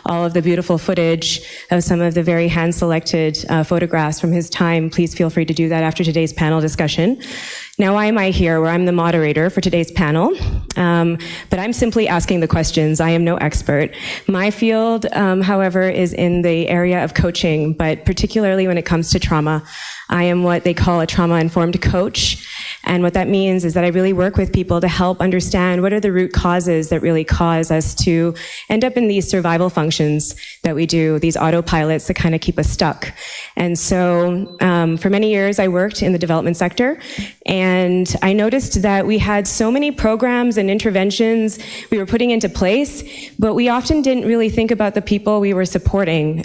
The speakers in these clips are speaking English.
all of the beautiful footage of some of the very hand-selected photographs from his time, please feel free to do that after today's panel discussion. Now, why am I here? Well, I'm the moderator for today's panel, but I'm simply asking the questions. I am no expert. My field, however, is in the area of coaching, but particularly when it comes to trauma. I am what they call a trauma-informed coach, and what that means is that I really work with people to help understand what are the root causes that really cause us to end up in these survival functions that we do, these autopilots that kind of keep us stuck. And so for many years, I worked in the development sector, and I noticed that we had so many programs and interventions we were putting into place, but we often didn't really think about the people we were supporting.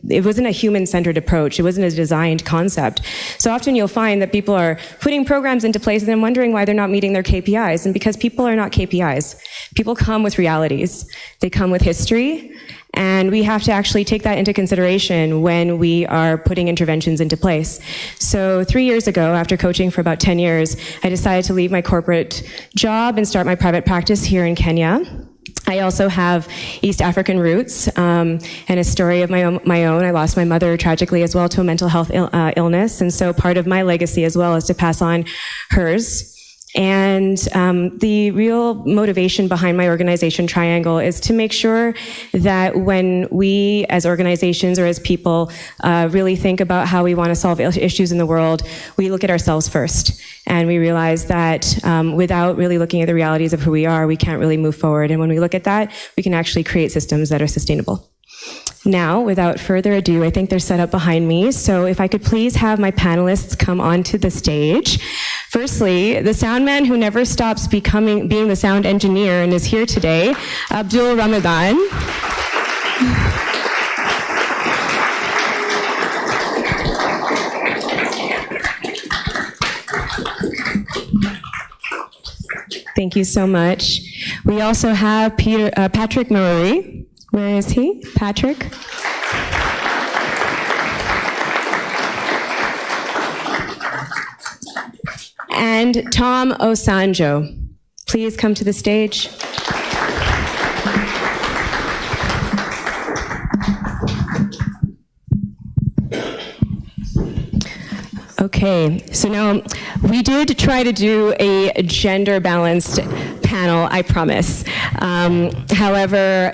It wasn't a human-centered approach. It wasn't a designed concept. So often you'll find that people are putting programs into place and then wondering why they're not meeting their KPIs. And because people are not KPIs. People come with realities. They come with history. And we have to actually take that into consideration when we are putting interventions into place. So 3 years ago, after coaching for about 10 years, I decided to leave my corporate job and start my private practice here in Kenya. I also have East African roots and a story of my own. I lost my mother tragically as well to a mental health illness, and so part of my legacy as well is to pass on hers. And the real motivation behind my organization, Triangle, is to make sure that when we as organizations or as people really think about how we want to solve issues in the world, we look at ourselves first. And we realize that without really looking at the realities of who we are, we can't really move forward. And when we look at that, we can actually create systems that are sustainable. Now, without further ado, I think they're set up behind me. So if I could please have my panelists come onto the stage. Firstly, the sound man who never stops being the sound engineer and is here today, Abdul Ramadan. Thank you so much. We also have Patrick Murray. Where is he? Patrick? And Tom Osanjo. Please come to the stage. Okay, so now we did try to do a gender-balanced panel, I promise. However,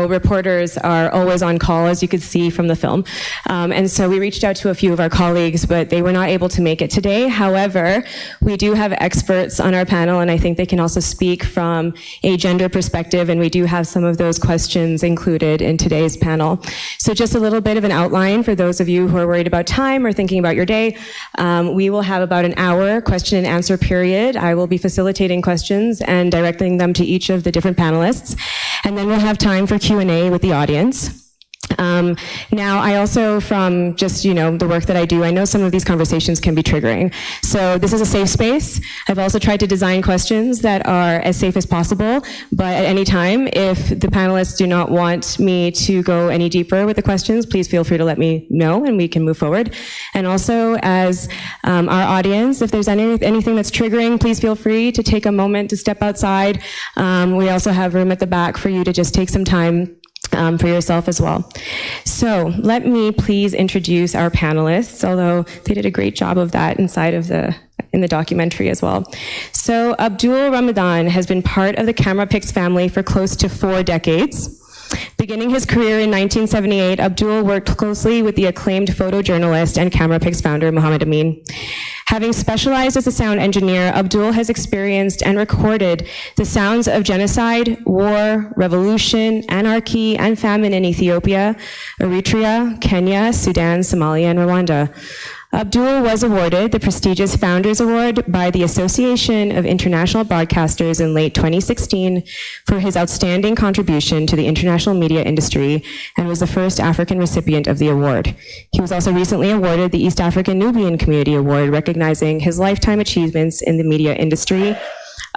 reporters are always on call, as you could see from the film. And so we reached out to a few of our colleagues, but they were not able to make it today. However, we do have experts on our panel, and I think they can also speak from a gender perspective, and we do have some of those questions included in today's panel. So just a little bit of an outline for those of you who are worried about time or thinking about your day. We will have about an hour question and answer period. I will be facilitating questions and directing them to each of the different panelists. And then we'll have time for Q&A with the audience. Now, I also, from just, the work that I do, I know some of these conversations can be triggering. So this is a safe space. I've also tried to design questions that are as safe as possible, but at any time, if the panelists do not want me to go any deeper with the questions, please feel free to let me know and we can move forward. And also, as our audience, if there's anything that's triggering, please feel free to take a moment to step outside. We also have room at the back for you to just take some time for yourself as well. So let me please introduce our panelists, although they did a great job of that in the documentary as well. So Abdul Ramadan has been part of the Camera Pix family for close to 4 decades. Beginning his career in 1978, Abdul worked closely with the acclaimed photojournalist and Camera Pix founder, Muhammad Amin. Having specialized as a sound engineer, Abdul has experienced and recorded the sounds of genocide, war, revolution, anarchy, and famine in Ethiopia, Eritrea, Kenya, Sudan, Somalia, and Rwanda. Abdul was awarded the prestigious Founders Award by the Association of International Broadcasters in late 2016 for his outstanding contribution to the international media industry and was the first African recipient of the award. He was also recently awarded the East African Nubian Community Award, recognizing his lifetime achievements in the media industry.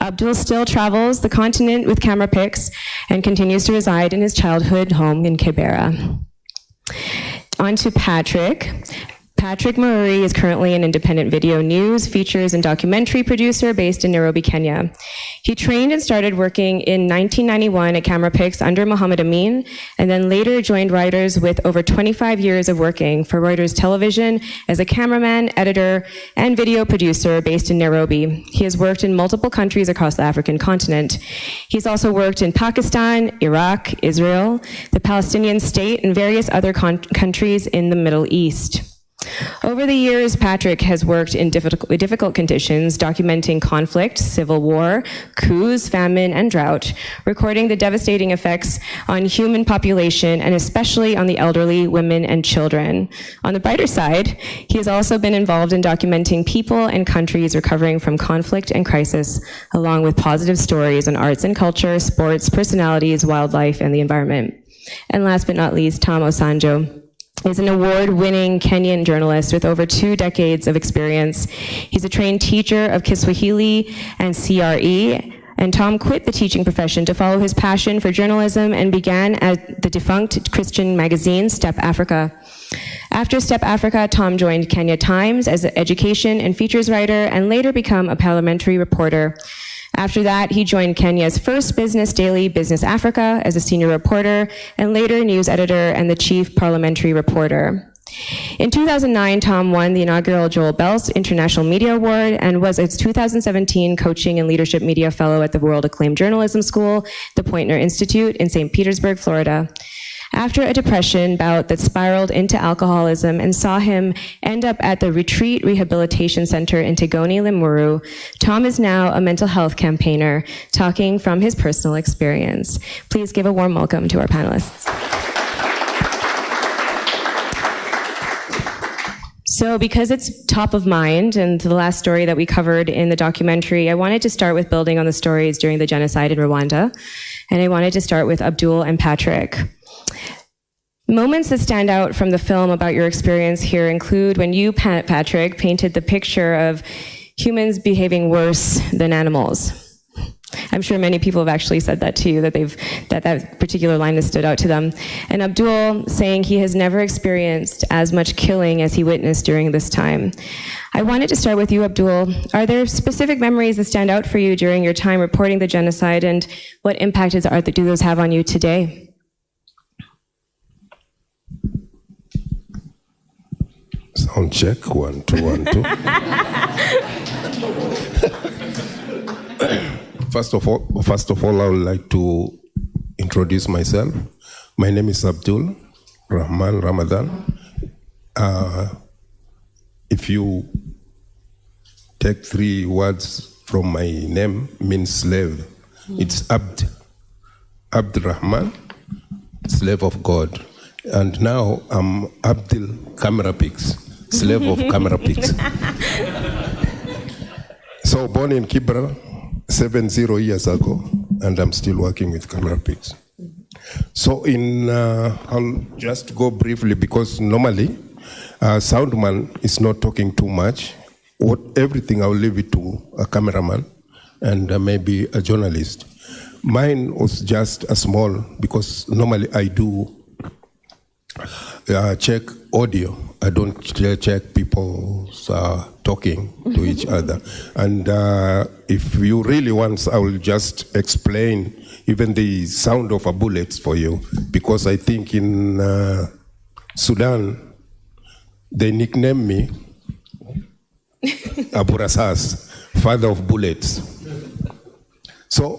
Abdul still travels the continent with Camera Pix and continues to reside in his childhood home in Kibera. On to Patrick. Patrick Murray is currently an independent video news, features, and documentary producer based in Nairobi, Kenya. He trained and started working in 1991 at CameraPix under Mohammed Amin, and then later joined Reuters with over 25 years of working for Reuters Television as a cameraman, editor, and video producer based in Nairobi. He has worked in multiple countries across the African continent. He's also worked in Pakistan, Iraq, Israel, the Palestinian state, and various other countries in the Middle East. Over the years, Patrick has worked in difficult conditions, documenting conflict, civil war, coups, famine, and drought, recording the devastating effects on human population and especially on the elderly, women, and children. On the brighter side, he has also been involved in documenting people and countries recovering from conflict and crisis, along with positive stories on arts and culture, sports, personalities, wildlife, and the environment. And last but not least, Tom Osanjo is an award-winning Kenyan journalist with over 2 decades of experience. He's a trained teacher of Kiswahili and CRE, and Tom quit the teaching profession to follow his passion for journalism and began at the defunct Christian magazine, Step Africa. After Step Africa, Tom joined Kenya Times as an education and features writer and later became a parliamentary reporter. After that, he joined Kenya's first business daily, Business Africa, as a senior reporter, and later news editor and the chief parliamentary reporter. In 2009, Tom won the inaugural Joel Bells International Media Award and was its 2017 Coaching and Leadership Media Fellow at the World Acclaimed Journalism School, the Poynter Institute in St. Petersburg, Florida. After a depression bout that spiraled into alcoholism and saw him end up at the Retreat Rehabilitation Center in Tigoni, Limuru, Tom is now a mental health campaigner, talking from his personal experience. Please give a warm welcome to our panelists. So because it's top of mind, and the last story that we covered in the documentary, I wanted to start with building on the stories during the genocide in Rwanda, and I wanted to start with Abdul and Patrick. Moments that stand out from the film about your experience here include when you, Patrick, painted the picture of humans behaving worse than animals. I'm sure many people have actually said that to you, that particular line has stood out to them. And Abdul saying he has never experienced as much killing as he witnessed during this time. I wanted to start with you, Abdul. Are there specific memories that stand out for you during your time reporting the genocide, and what impact do those have on you today? Sound check, 1 2 1 2. First of all, I would like to introduce myself. My name is Abdul Rahman Ramadan. If you take 3 words from my name, means slave. It's Abd Rahman, slave of God. And now I'm Abdul CameraPix, slave of CameraPix. So born in Kibra 70 years ago, and I'm still working with CameraPix. So I'll just go briefly because normally Soundman is not talking too much. Everything I'll leave it to a cameraman and maybe a journalist. Mine was just a small, because normally I do check audio. I don't check people talking to each other. And if you really want, I will just explain even the sound of a bullet for you, because I think in Sudan, they nicknamed me Aburasas, father of bullets. So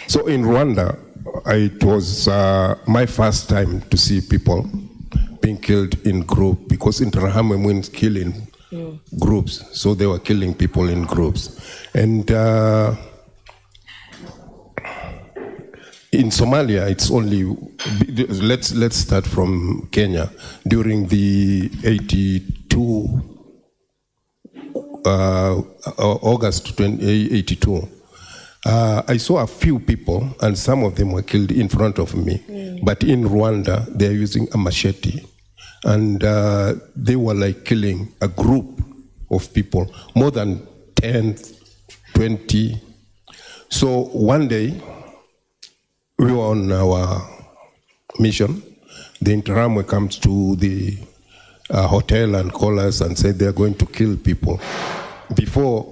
So in Rwanda, it was my first time to see people being killed in group, because Interahamwe means killing groups. So they were killing people in groups. And in Somalia, it's only, let's start from Kenya. During the 82, August 82, I saw a few people, and some of them were killed in front of me. But in Rwanda, they're using a machete. And they were like killing a group of people, more than 10, 20. So one day, we were on our mission, the Interamwe comes to the hotel and call us and say they're going to kill people. Before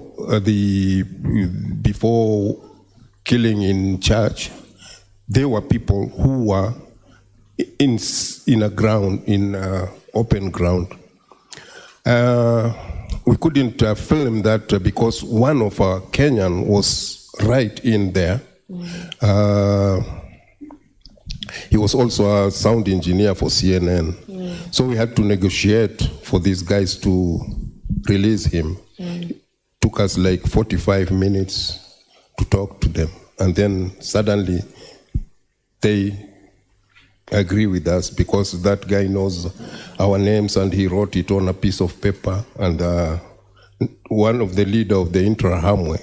killing in church, there were people who were in open ground. We couldn't film that because one of our Kenyan was right in there. He was also a sound engineer for CNN. So we had to negotiate for these guys to release him. Took us like 45 minutes to talk to them. And then suddenly they agree with us because that guy knows our names and he wrote it on a piece of paper. And one of the leader of the Interahamwe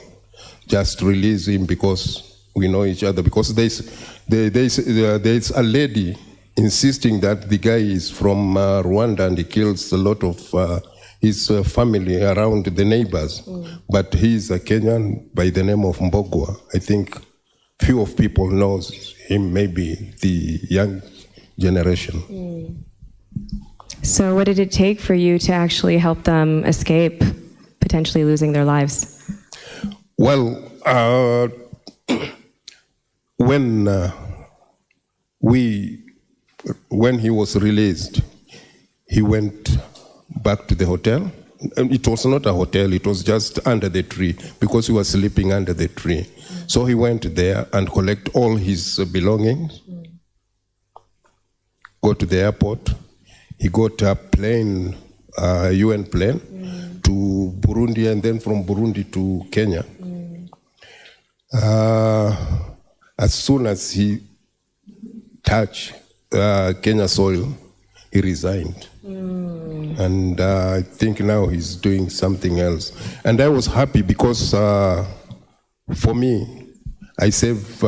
just released him because we know each other. Because there's a lady insisting that the guy is from Rwanda and he kills a lot of his family around the neighbors. But he's a Kenyan by the name of Mbogwa. I think few of people knows him, maybe the young generation. So what did it take for you to actually help them escape potentially losing their lives? Well, when he was released, he went back to the hotel. It was not a hotel, it was just under the tree because he was sleeping under the tree. So he went there and collect all his belongings, go to the airport. He got a plane, a UN plane, to Burundi, and then from Burundi to Kenya. As soon as he touched Kenya soil, he resigned. And I think now he's doing something else. And I was happy because for me, I saved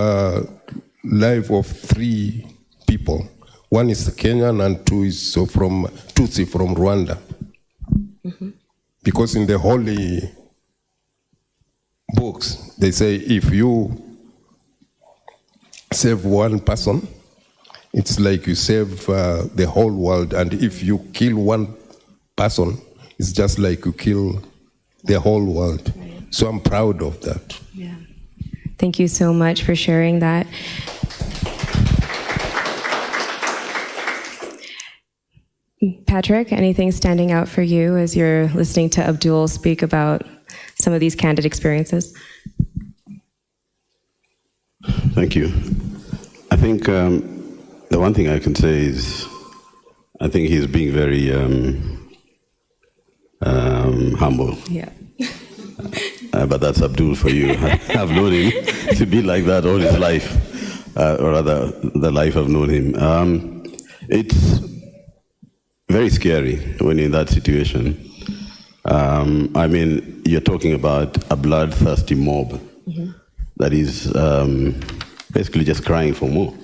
life of 3 people. One is Kenyan and 2 is from Tutsi from Rwanda. Because in the holy books, they say if you save one person, it's like you save the whole world. And if you kill one person, it's just like you kill the whole world. So I'm proud of that. Yeah. Thank you so much for sharing that. Patrick, anything standing out for you as you're listening to Abdul speak about some of these candid experiences? Thank you. I think the one thing I can say is I think he's being very humble. Yeah. But that's Abdul for you. I've known him to be like that all his life, or rather the life I've known him. It's very scary when you're in that situation. I mean, you're talking about a bloodthirsty mob that is basically just crying for more.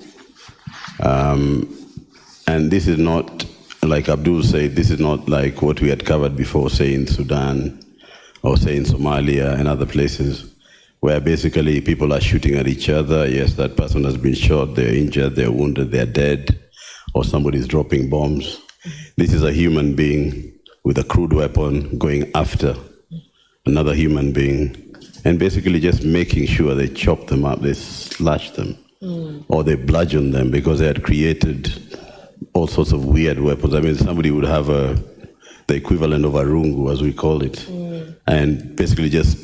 And this is not, like Abdul said, this is not like what we had covered before, say in Sudan or say in Somalia and other places, where basically people are shooting at each other. Yes, that person has been shot, they're injured, they're wounded, they're dead, or somebody's dropping bombs. This is a human being with a crude weapon going after another human being and basically just making sure they chop them up, they slash them, or they bludgeon them because they had created all sorts of weird weapons. I mean, somebody would have the equivalent of a rungu, as we call it, and basically just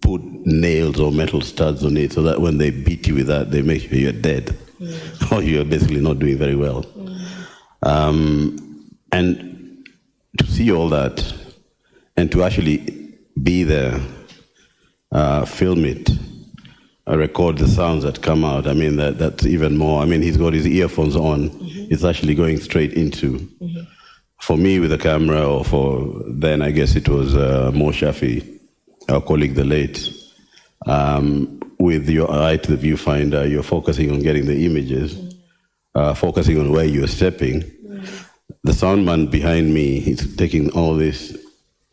put nails or metal studs on it so that when they beat you with that, they make sure you're dead or you're basically not doing very well. And to see all that and to actually be there, film it, record the sounds that come out, I mean, that's even more. I mean, he's got his earphones on. It's actually going straight into. For me with the camera, or for then, I guess it was Mo Shafi, our colleague, the late. With your eye to the viewfinder, you're focusing on getting the images, focusing on where you're stepping. The soundman behind me, he's taking all this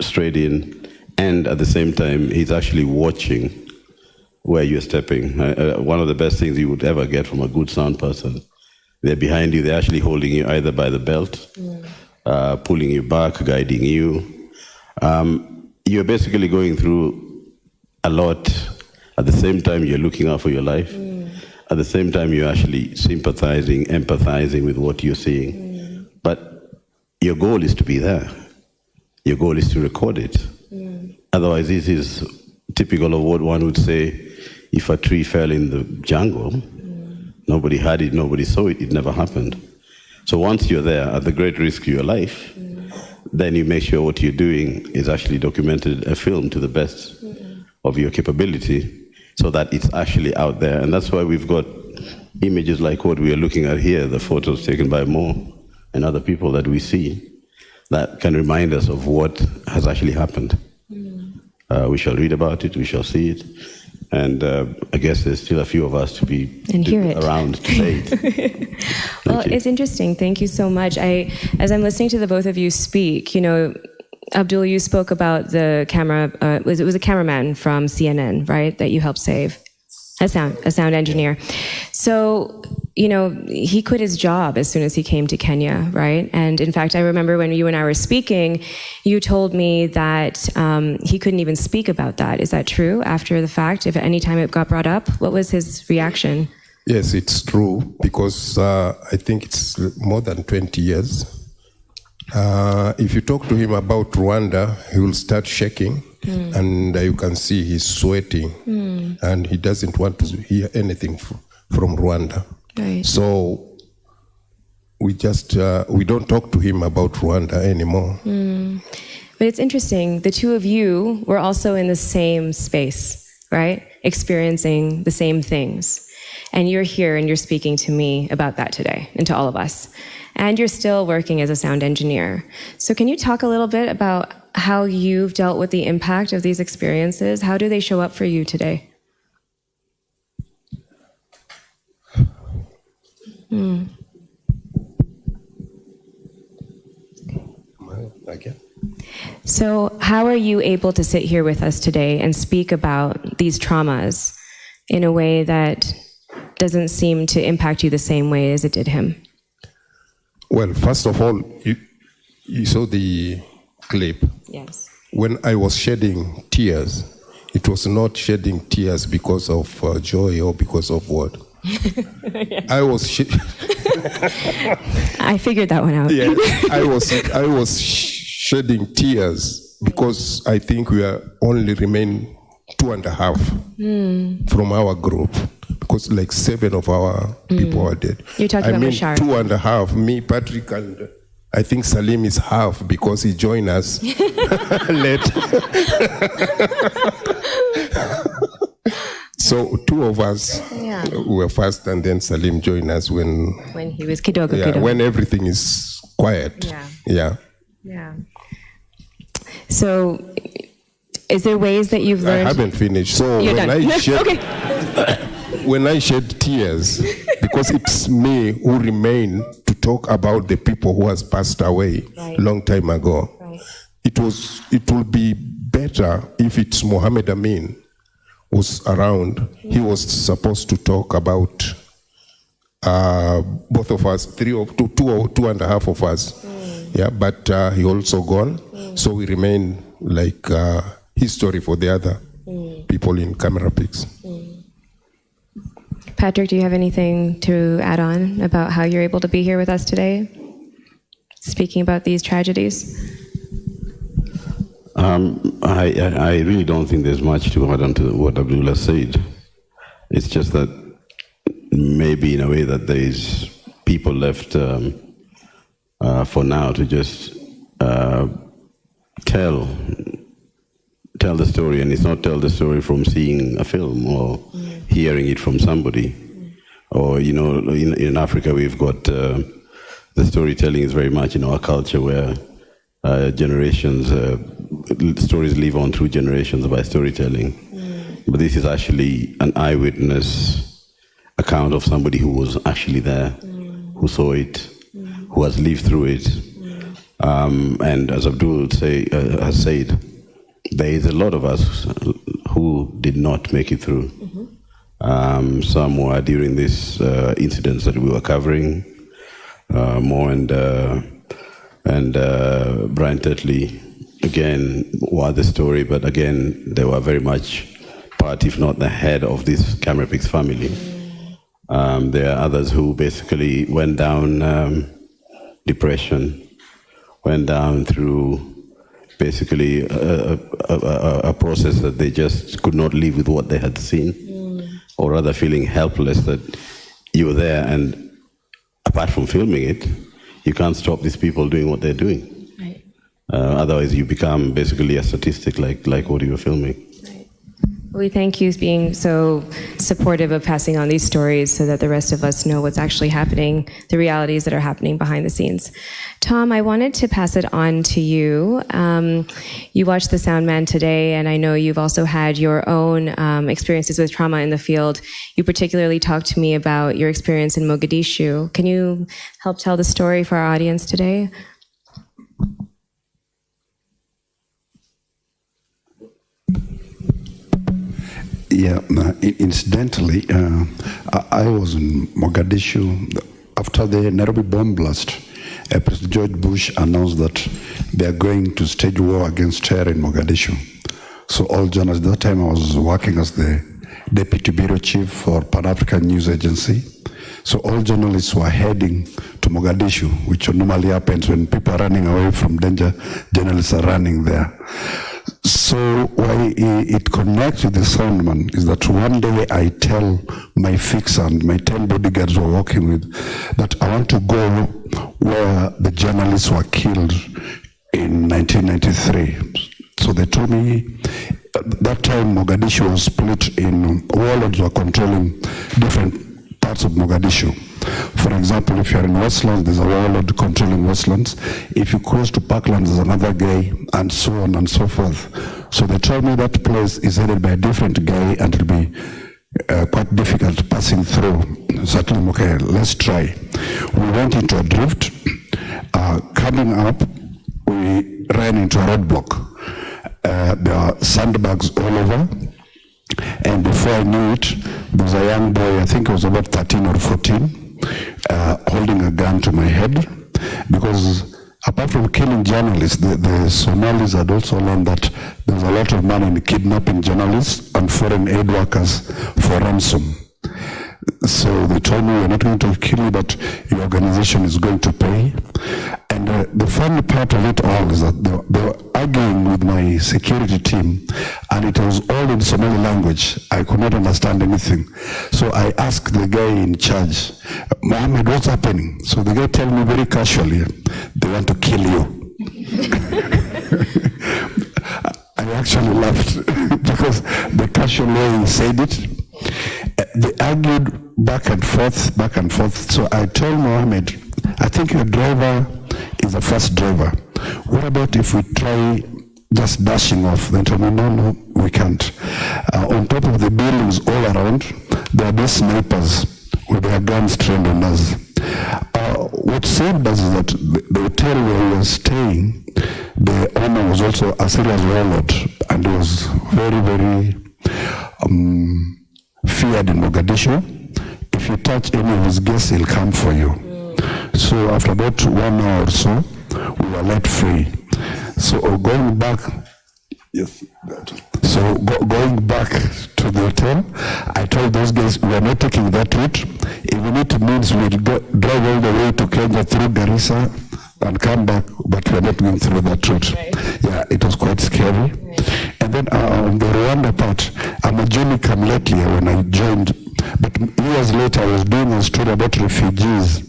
straight in, and at the same time, he's actually watching where you're stepping. One of the best things you would ever get from a good sound person They're behind you. They're actually holding you either by the belt, pulling you back, guiding you. You're basically going through a lot. At the same time, you're looking out for your life. At the same time, you're actually sympathizing, empathizing with what you're seeing. But your goal is to be there. Your goal is to record it. Otherwise, this is typical of what one would say if a tree fell in the jungle. Nobody had it, nobody saw it, it never happened. So once you're there, at the great risk of your life, then you make sure what you're doing is actually documented, a film to the best of your capability, so that it's actually out there. And that's why we've got images like what we are looking at here, the photos taken by Mo and other people that we see, that can remind us of what has actually happened. We shall read about it, we shall see it, and I guess there's still a few of us to be around to say it. Well, it's interesting. Thank you so much. As I'm listening to the both of you speak, Abdul, you spoke about the camera. It was a cameraman from CNN, right? That you helped save, a sound engineer. So, he quit his job as soon as he came to Kenya, right? And in fact, I remember when you and I were speaking, you told me that he couldn't even speak about that. Is that true? After the fact, if at any time it got brought up, what was his reaction? Yes, it's true, because I think it's more than 20 years. If you talk to him about Rwanda, he will start shaking, and you can see he's sweating, and he doesn't want to hear anything from Rwanda. Right. So we don't talk to him about Rwanda anymore. But it's interesting, the two of you were also in the same space, right? Experiencing the same things. And you're here and you're speaking to me about that today, and to all of us. And you're still working as a sound engineer. So can you talk a little bit about how you've dealt with the impact of these experiences? How do they show up for you today? So how are you able to sit here with us today and speak about these traumas in a way that doesn't seem to impact you the same way as it did him? Well, first of all, you saw the clip. Yes. When I was shedding tears, it was not shedding tears because of joy or because of what. Yeah. I figured that one out. Yeah, I was shedding tears because I think we are only remain 2.5 from our group, because like 7 of our people are dead. You're talking about Bashar. 2.5, me, Patrick, and I think Salim is half because he joined us late. So 2 of us were first, and then Salim joined us when he was kidogo. When everything is quiet. Yeah. So is there ways that you've learned? I haven't finished. So You're when done. when I shed tears, because it's me who remain to talk about the people who has passed away long time ago. Right. It will be better if it's Mohammed Amin was around. He was supposed to talk about both of us, 2.5 of us. Yeah, but he also gone. So we remain like history for the other people in camera pics. Patrick, do you have anything to add on about how you're able to be here with us today, speaking about these tragedies? I really don't think there's much to add on to what Abdullah said. It's just that maybe in a way that there's people left for now to just tell the story, and it's not tell the story from seeing a film or hearing it from somebody. Or, in Africa we've got the storytelling is very much in our culture, where generations, stories live on through generations by storytelling. But this is actually an eyewitness account of somebody who was actually there, who saw it, who has lived through it. And as Abdul has said, there is a lot of us who did not make it through. Some were during these incidents that we were covering. Mo and Brian Tetley, again, were the story, but again, they were very much part, if not the head of this Camera Picks family. There are others who basically went down depression, went down through basically a process that they just could not live with what they had seen, or rather feeling helpless that you were there, and apart from filming it, you can't stop these people doing what they're doing. Right. Otherwise, you become basically a statistic like what you were filming. We thank you for being so supportive of passing on these stories so that the rest of us know what's actually happening, the realities that are happening behind the scenes. Tom, I wanted to pass it on to you. You watched The Sound Man today, and I know you've also had your own experiences with trauma in the field. You particularly talked to me about your experience in Mogadishu. Can you help tell the story for our audience today? Yeah, incidentally, I was in Mogadishu after the Nairobi bomb blast. President George Bush announced that they are going to stage war against terror in Mogadishu. So all journalists, at that time I was working as the Deputy Bureau Chief for Pan-African News Agency. So all journalists were heading to Mogadishu, which normally happens when people are running away from danger, journalists are running there. So why it connects with the Soundman is that one day I tell my fixer and my 10 bodyguards we're working with that I want to go where the journalists were killed in 1993. So they told me that time Mogadishu was split in warlords were controlling different parts of Mogadishu. For example, if you're in Westlands, there's a warlord controlling Westlands. If you cross to Parklands, there's another guy, and so on and so forth. So they told me that place is headed by a different guy, and it'll be quite difficult passing through. Certainly, okay, let's try. We went into a drift. Coming up, we ran into a roadblock. There are sandbags all over. And before I knew it, there was a young boy, I think he was about 13 or 14, holding a gun to my head, because apart from killing journalists, the Somalis had also learned that there's a lot of money in kidnapping journalists and foreign aid workers for ransom. So they told me, we're not going to kill you, but your organization is going to pay. And the funny part of it all is that they were arguing with my security team, and it was all in Somali language. I could not understand anything. So I asked the guy in charge, Mohammed, what's happening? So the guy told me very casually, they want to kill you. I actually laughed because the casual way he said it. They argued back and forth. So I told Mohammed, I think your driver is a fast driver. What about if we try just dashing off? They told me, no, we can't. On top of the buildings all around, there are these snipers with their guns trained on us. What saved us is that the hotel where we were staying, the owner was also a serious warlord, and he was very, very feared in Mogadishu. If you touch any of his guests, he'll come for you. So after about 1 hour or so, we were let free. So going back, yes. So going back to the hotel, I told those guys we are not taking that route. Even it means we'll drive all the way to Kenya through Garissa and come back, but we're not going through that route. Right. Yeah, it was quite scary. Right. And then on the Rwanda part, I'm a junior come lately when I joined, but years later I was doing a story about refugees.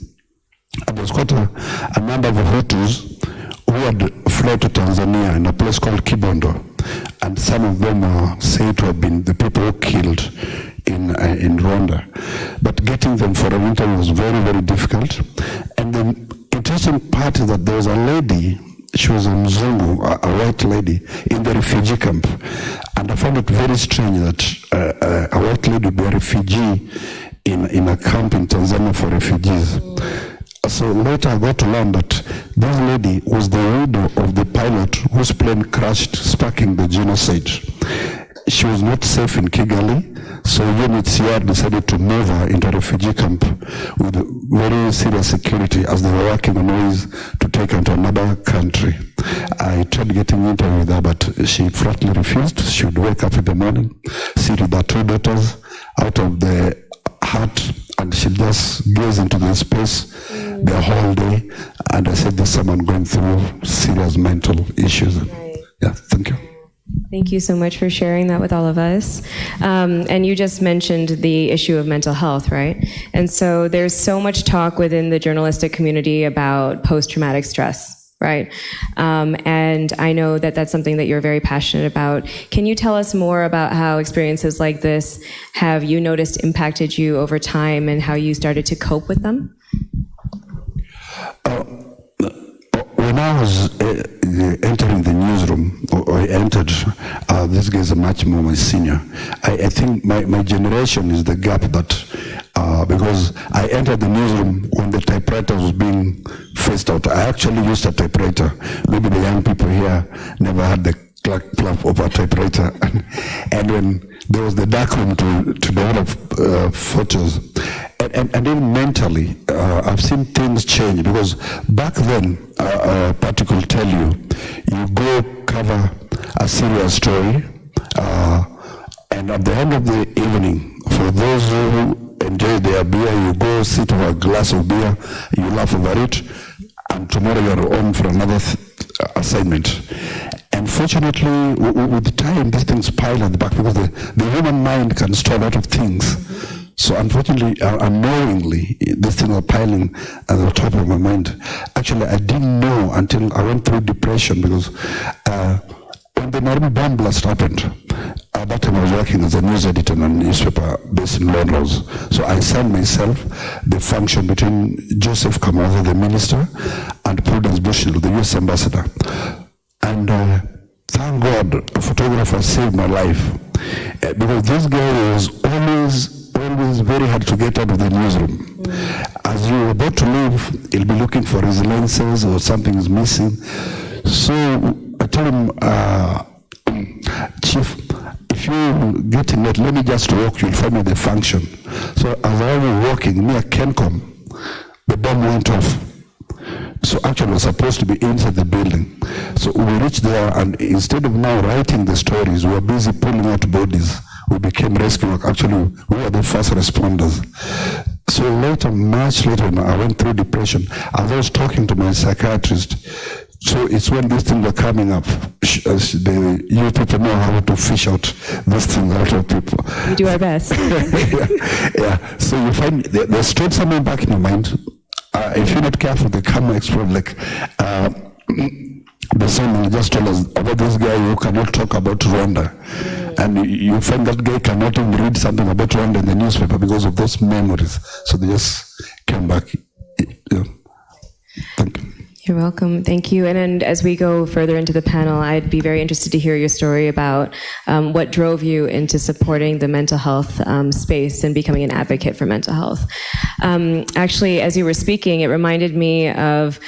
And there was quite a number of Hutus who had fled to Tanzania in a place called Kibondo. And some of them are said to have been the people who killed in Rwanda. But getting them for an interview was very, very difficult. And the interesting part is that there was a lady, she was a Mzungu, a white lady, in the refugee camp. And I found it very strange that a white lady would be a refugee in a camp in Tanzania for refugees. So later I got to learn that this lady was the widow of the pilot whose plane crashed, sparking the genocide. she was not safe in Kigali, so UNHCR decided to move her into a refugee camp with very serious security as they were working on ways to take her to another country. I tried getting in touch with her, but she flatly refused. She would wake up in the morning, sit with her 2 daughters out of the hut, and she'd just gaze into the space the whole day. And I said, there's someone going through serious mental issues. Right. Yeah, thank you. Thank you so much for sharing that with all of us. And you just mentioned the issue of mental health, right? And so there's so much talk within the journalistic community about post-traumatic stress, right? And I know that that's something that you're very passionate about. Can you tell us more about how experiences like this have you noticed impacted you over time and how you started to cope with them? When I was entering the newsroom, or I entered, this guy is much more my senior. I think my generation is the gap that, because I entered the newsroom when the typewriter was being phased out. I actually used a typewriter. Maybe the young people here never had the clap of a typewriter. And when there was the dark room to develop photos, and even mentally, I've seen things change, because back then, Patrick will tell you, you go cover a serious story, and at the end of the evening, for those who enjoy their beer, you go sit over a glass of beer, you laugh over it, and tomorrow you're on for another assignment. And fortunately, with time, these things pile at the back, because the human mind can store a lot of things. So unfortunately, unknowingly, these things are piling at the top of my mind. Actually, I didn't know until I went through depression, because when the Nairobi bomb blast happened, at that time I was working as a news editor on a newspaper based in Londres. So I assigned myself the function between Joseph Kamaza, the minister, and Prudence Bushill, the US ambassador. And thank God, a photographer saved my life, because this guy was always very hard to get out of the newsroom. As you're about to leave, he'll be looking for his lenses or something is missing. So I told him, Chief, if you get in late, let me just walk, you'll find me the function. So as I was walking near Kencom, the bomb went off. So actually we're supposed to be inside the building. So we reached there, and instead of now writing the stories, we were busy pulling out bodies. We became rescue work. Actually, we were the first responders. So later, much later, I went through depression. As I was talking to my psychiatrist, so it's when these things were coming up. You people know how to fish out these things out of people. We do our best. yeah. So you find there's still something back in your mind. If you're not careful, they come explode. Like the someone just told us about this guy who cannot talk about Rwanda. And you find that guy cannot even read something about Rwanda in the newspaper because of those memories. So they just came back. Yeah. Thank you. You're welcome. Thank you. And as we go further into the panel, I'd be very interested to hear your story about what drove you into supporting the mental health space and becoming an advocate for mental health. Actually, as you were speaking, it reminded me of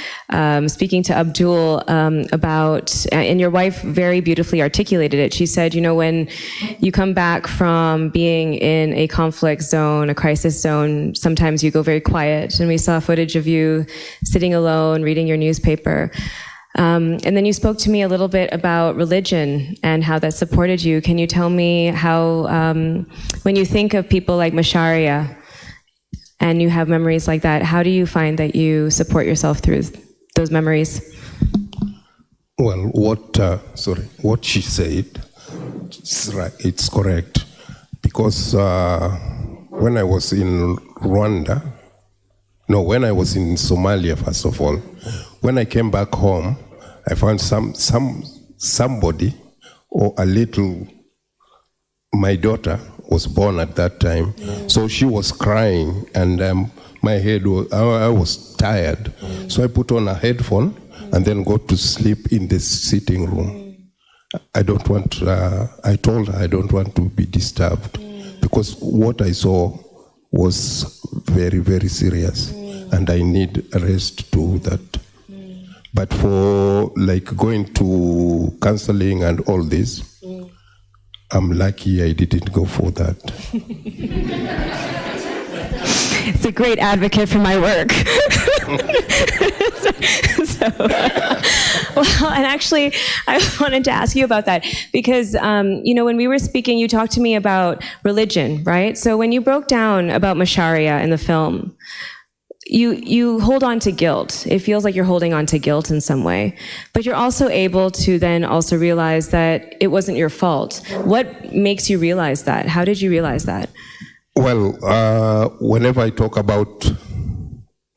speaking to Abdul about, and your wife very beautifully articulated it. She said, you know, when you come back from being in a conflict zone, a crisis zone, sometimes you go very quiet. And we saw footage of you sitting alone, reading your newspaper. And then you spoke to me a little bit about religion and how that supported you. Can you tell me how, when you think of people like Masharia and you have memories like that, how do you find that you support yourself through those memories? Well, what she said is right. It's correct. Because when I was in Rwanda, when I was in Somalia, first of all, when I came back home, I found somebody or a little, my daughter was born at that time. So she was crying and my head was, I was tired. So I put on a headphone and then go to sleep in the sitting room. I told her I don't want to be disturbed because what I saw was very, very serious and I need a rest to that. But for like going to counseling and all this, I'm lucky I didn't go for that. It's a great advocate for my work. Well, and actually, I wanted to ask you about that because, when we were speaking, you talked to me about religion, right? So when you broke down about Masharia in the film, you hold on to guilt. It feels like you're holding on to guilt in some way, but you're also able to then also realize that it wasn't your fault. What makes you realize that? How did you realize that? Well, whenever I talk about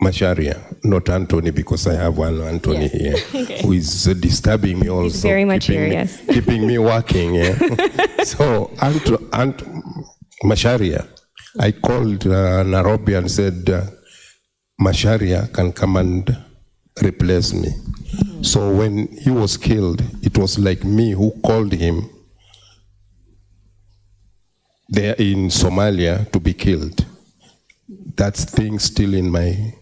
Masharia, not Anthony, because I have one Anthony here, okay, who is disturbing me also. He's very much here, yes. Keeping me working, yeah. So, Masharia, I called Nairobi and said, Masharia can come and replace me. So when he was killed, it was like me who called him there in Somalia to be killed. That's thing still in my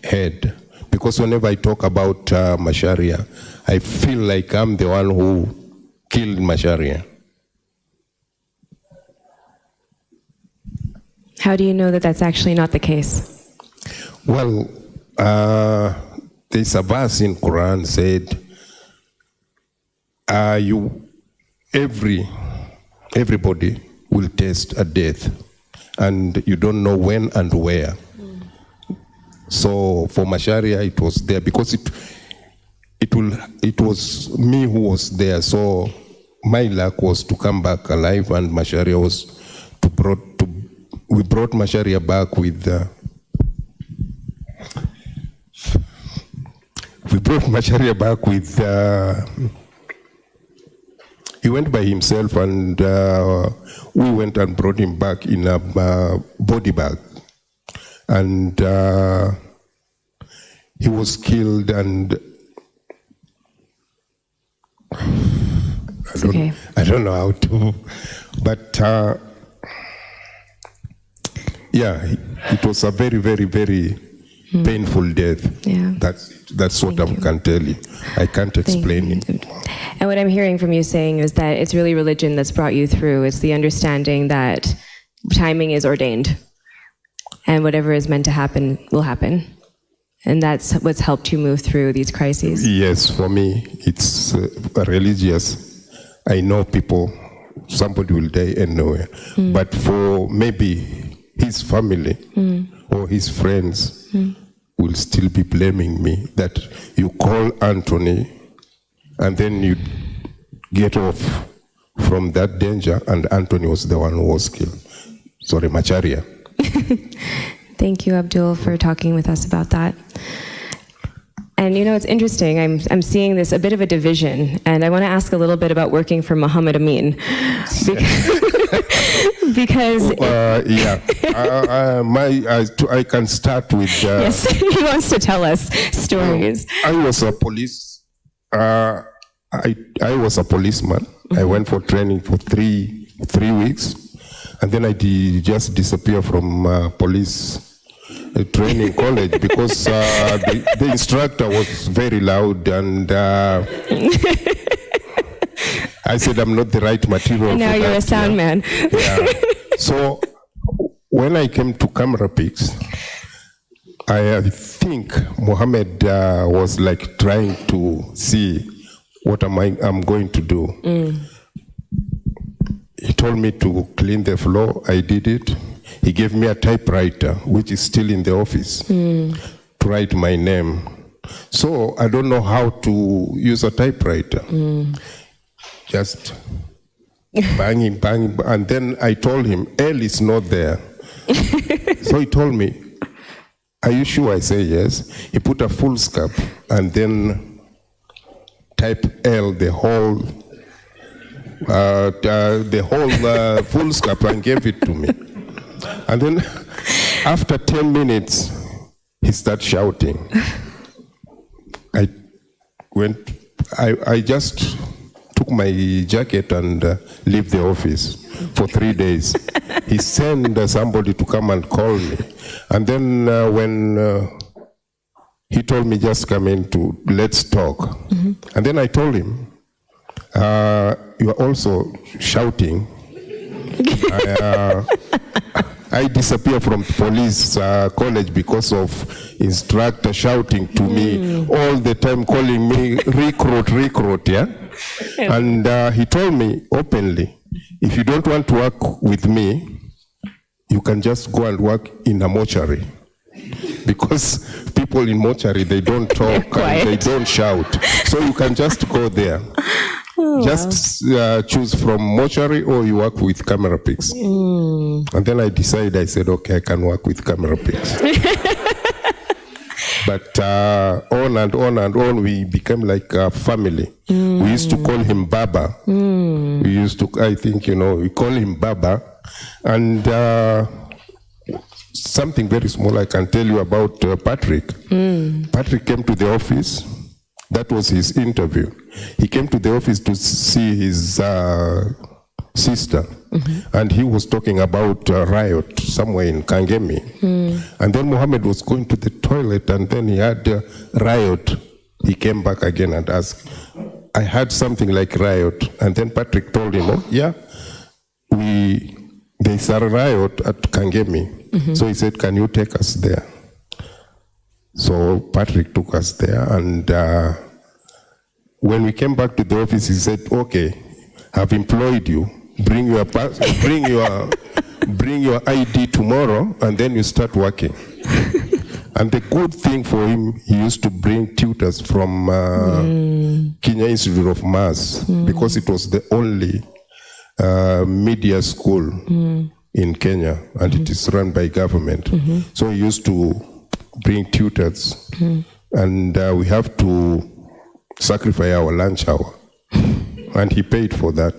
head. Because whenever I talk about Masharia, I feel like I'm the one who killed Masharia. How do you know that that's actually not the case? Well, there's a verse in Quran said, everybody will taste a death, and you don't know when and where. So for Masharia, it was there because it was me who was there. So my luck was to come back alive, and Masharia was we brought Masharia back with. We brought Masharia back with. He went by himself, and we went and brought him back in a body bag. And he was killed, and I don't know how to, but yeah, it was a very, very, very painful death. Yeah. That's what I can tell you. I can't explain it. And what I'm hearing from you saying is that it's really religion that's brought you through. It's the understanding that timing is ordained, and whatever is meant to happen will happen. And that's what's helped you move through these crises. Yes, for me, it's religious. I know people, somebody will die anywhere. But for maybe his family or his friends will still be blaming me that you call Anthony and then you get off from that danger, and Anthony was the one who was killed. Sorry, Masharia. Thank you, Abdul, for talking with us about that. And it's interesting. I'm seeing a bit of a division, and I want to ask a little bit about working for Muhammad Amin, because I can start with. Yes, he wants to tell us stories. I was a police. I was a policeman. I went for training for three weeks, and then I just disappeared from police training college because the instructor was very loud, and I said I'm not the right material. And now you're a sound man. Yeah. So when I came to camera picks, I think Mohammed was like trying to see what I'm going to do. He told me to clean the floor. I did it. He gave me a typewriter, which is still in the office, to write my name. So I don't know how to use a typewriter. Just banging. And then I told him, L is not there. So he told me, are you sure? I say yes. He put a full stop and then type L, the whole full stop, and gave it to me. And then after 10 minutes, he started shouting. I just took my jacket and left the office for 3 days. He sent somebody to come and call me. And then when he told me just come in to let's talk. And then I told him, you are also shouting. I disappear from police college because of instructor shouting to me all the time, calling me recruit, yeah? And he told me openly, if you don't want to work with me, you can just go and work in a mortuary. Because people in mortuary, they don't talk and they don't shout. So you can just go there. Just choose from mortuary or you work with camera pigs. And then I decided, I said, okay, I can work with camera pigs. But on and on and on, we became like a family. We used to call him Baba. We used to, I think, we call him Baba. And something very small I can tell you about Patrick. Patrick came to the office. That was his interview. He came to the office to see his sister, and he was talking about a riot somewhere in Kangemi. And then Mohammed was going to the toilet, and then he had a riot. He came back again and asked, I had something like riot. And then Patrick told him, oh, yeah, there's a riot at Kangemi. So he said, can you take us there? So Patrick took us there, and when we came back to the office, he said, okay, I've employed you. Bring your ID tomorrow, and then you start working. And the good thing for him, he used to bring tutors from Kenya Institute of Mass, because it was the only media school in Kenya, and it is run by government. So he used to bring tutors, and we have to sacrifice our lunch hour, and he paid for that.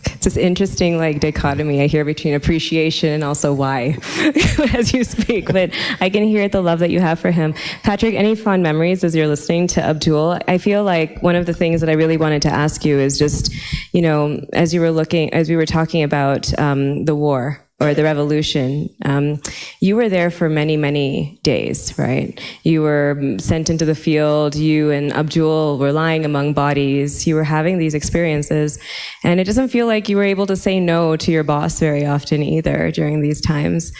It's this interesting dichotomy I hear between appreciation and also why as you speak, but I can hear the love that you have for him. Patrick, any fond memories as you're listening to Abdul? I feel like one of the things that I really wanted to ask you is just, as we were talking about the war or the revolution, you were there for many, many days, right? You were sent into the field, you and Abdul were lying among bodies, you were having these experiences, and it doesn't feel like you were able to say no to your boss very often either during these times.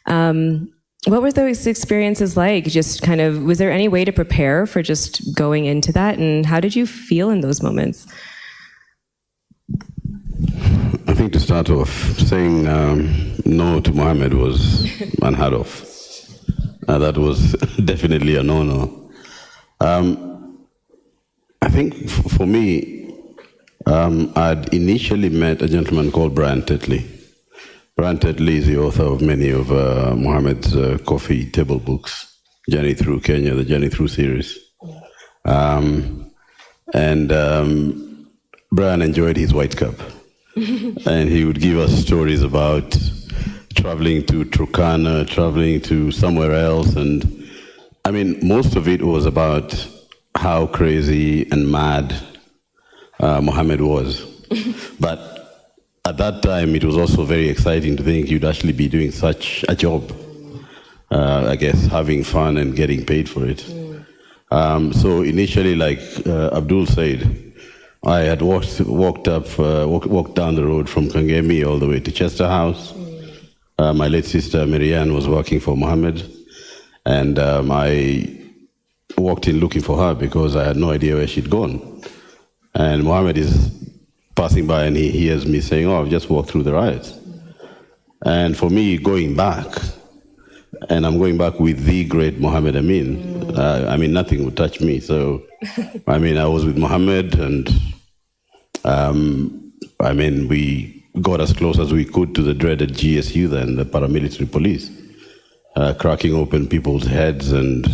What were those experiences like? Just was there any way to prepare for just going into that, and how did you feel in those moments? I think to start off, saying no to Mohammed was unheard of. That was definitely a no-no. I think for me, I'd initially met a gentleman called Brian Tetley. Brian Tetley is the author of many of Mohammed's coffee table books, Journey Through Kenya, the Journey Through series. Brian enjoyed his white cup. And he would give us stories about traveling to Turkana, traveling to somewhere else. And I mean, most of it was about how crazy and mad Mohammed was. But at that time, it was also very exciting to think you'd actually be doing such a job. I guess having fun and getting paid for it. So initially, like Abdul said, I had walked down the road from Kangemi all the way to Chester House. My late sister Marianne was working for Mohammed, and I walked in looking for her because I had no idea where she'd gone. And Mohammed is passing by and he hears me saying, "Oh, I've just walked through the riots." And for me, going back, and I'm going back with the great Mohammed Amin, nothing would touch me. So, I was with Mohammed, and we got as close as we could to the dreaded GSU then, the paramilitary police, cracking open people's heads and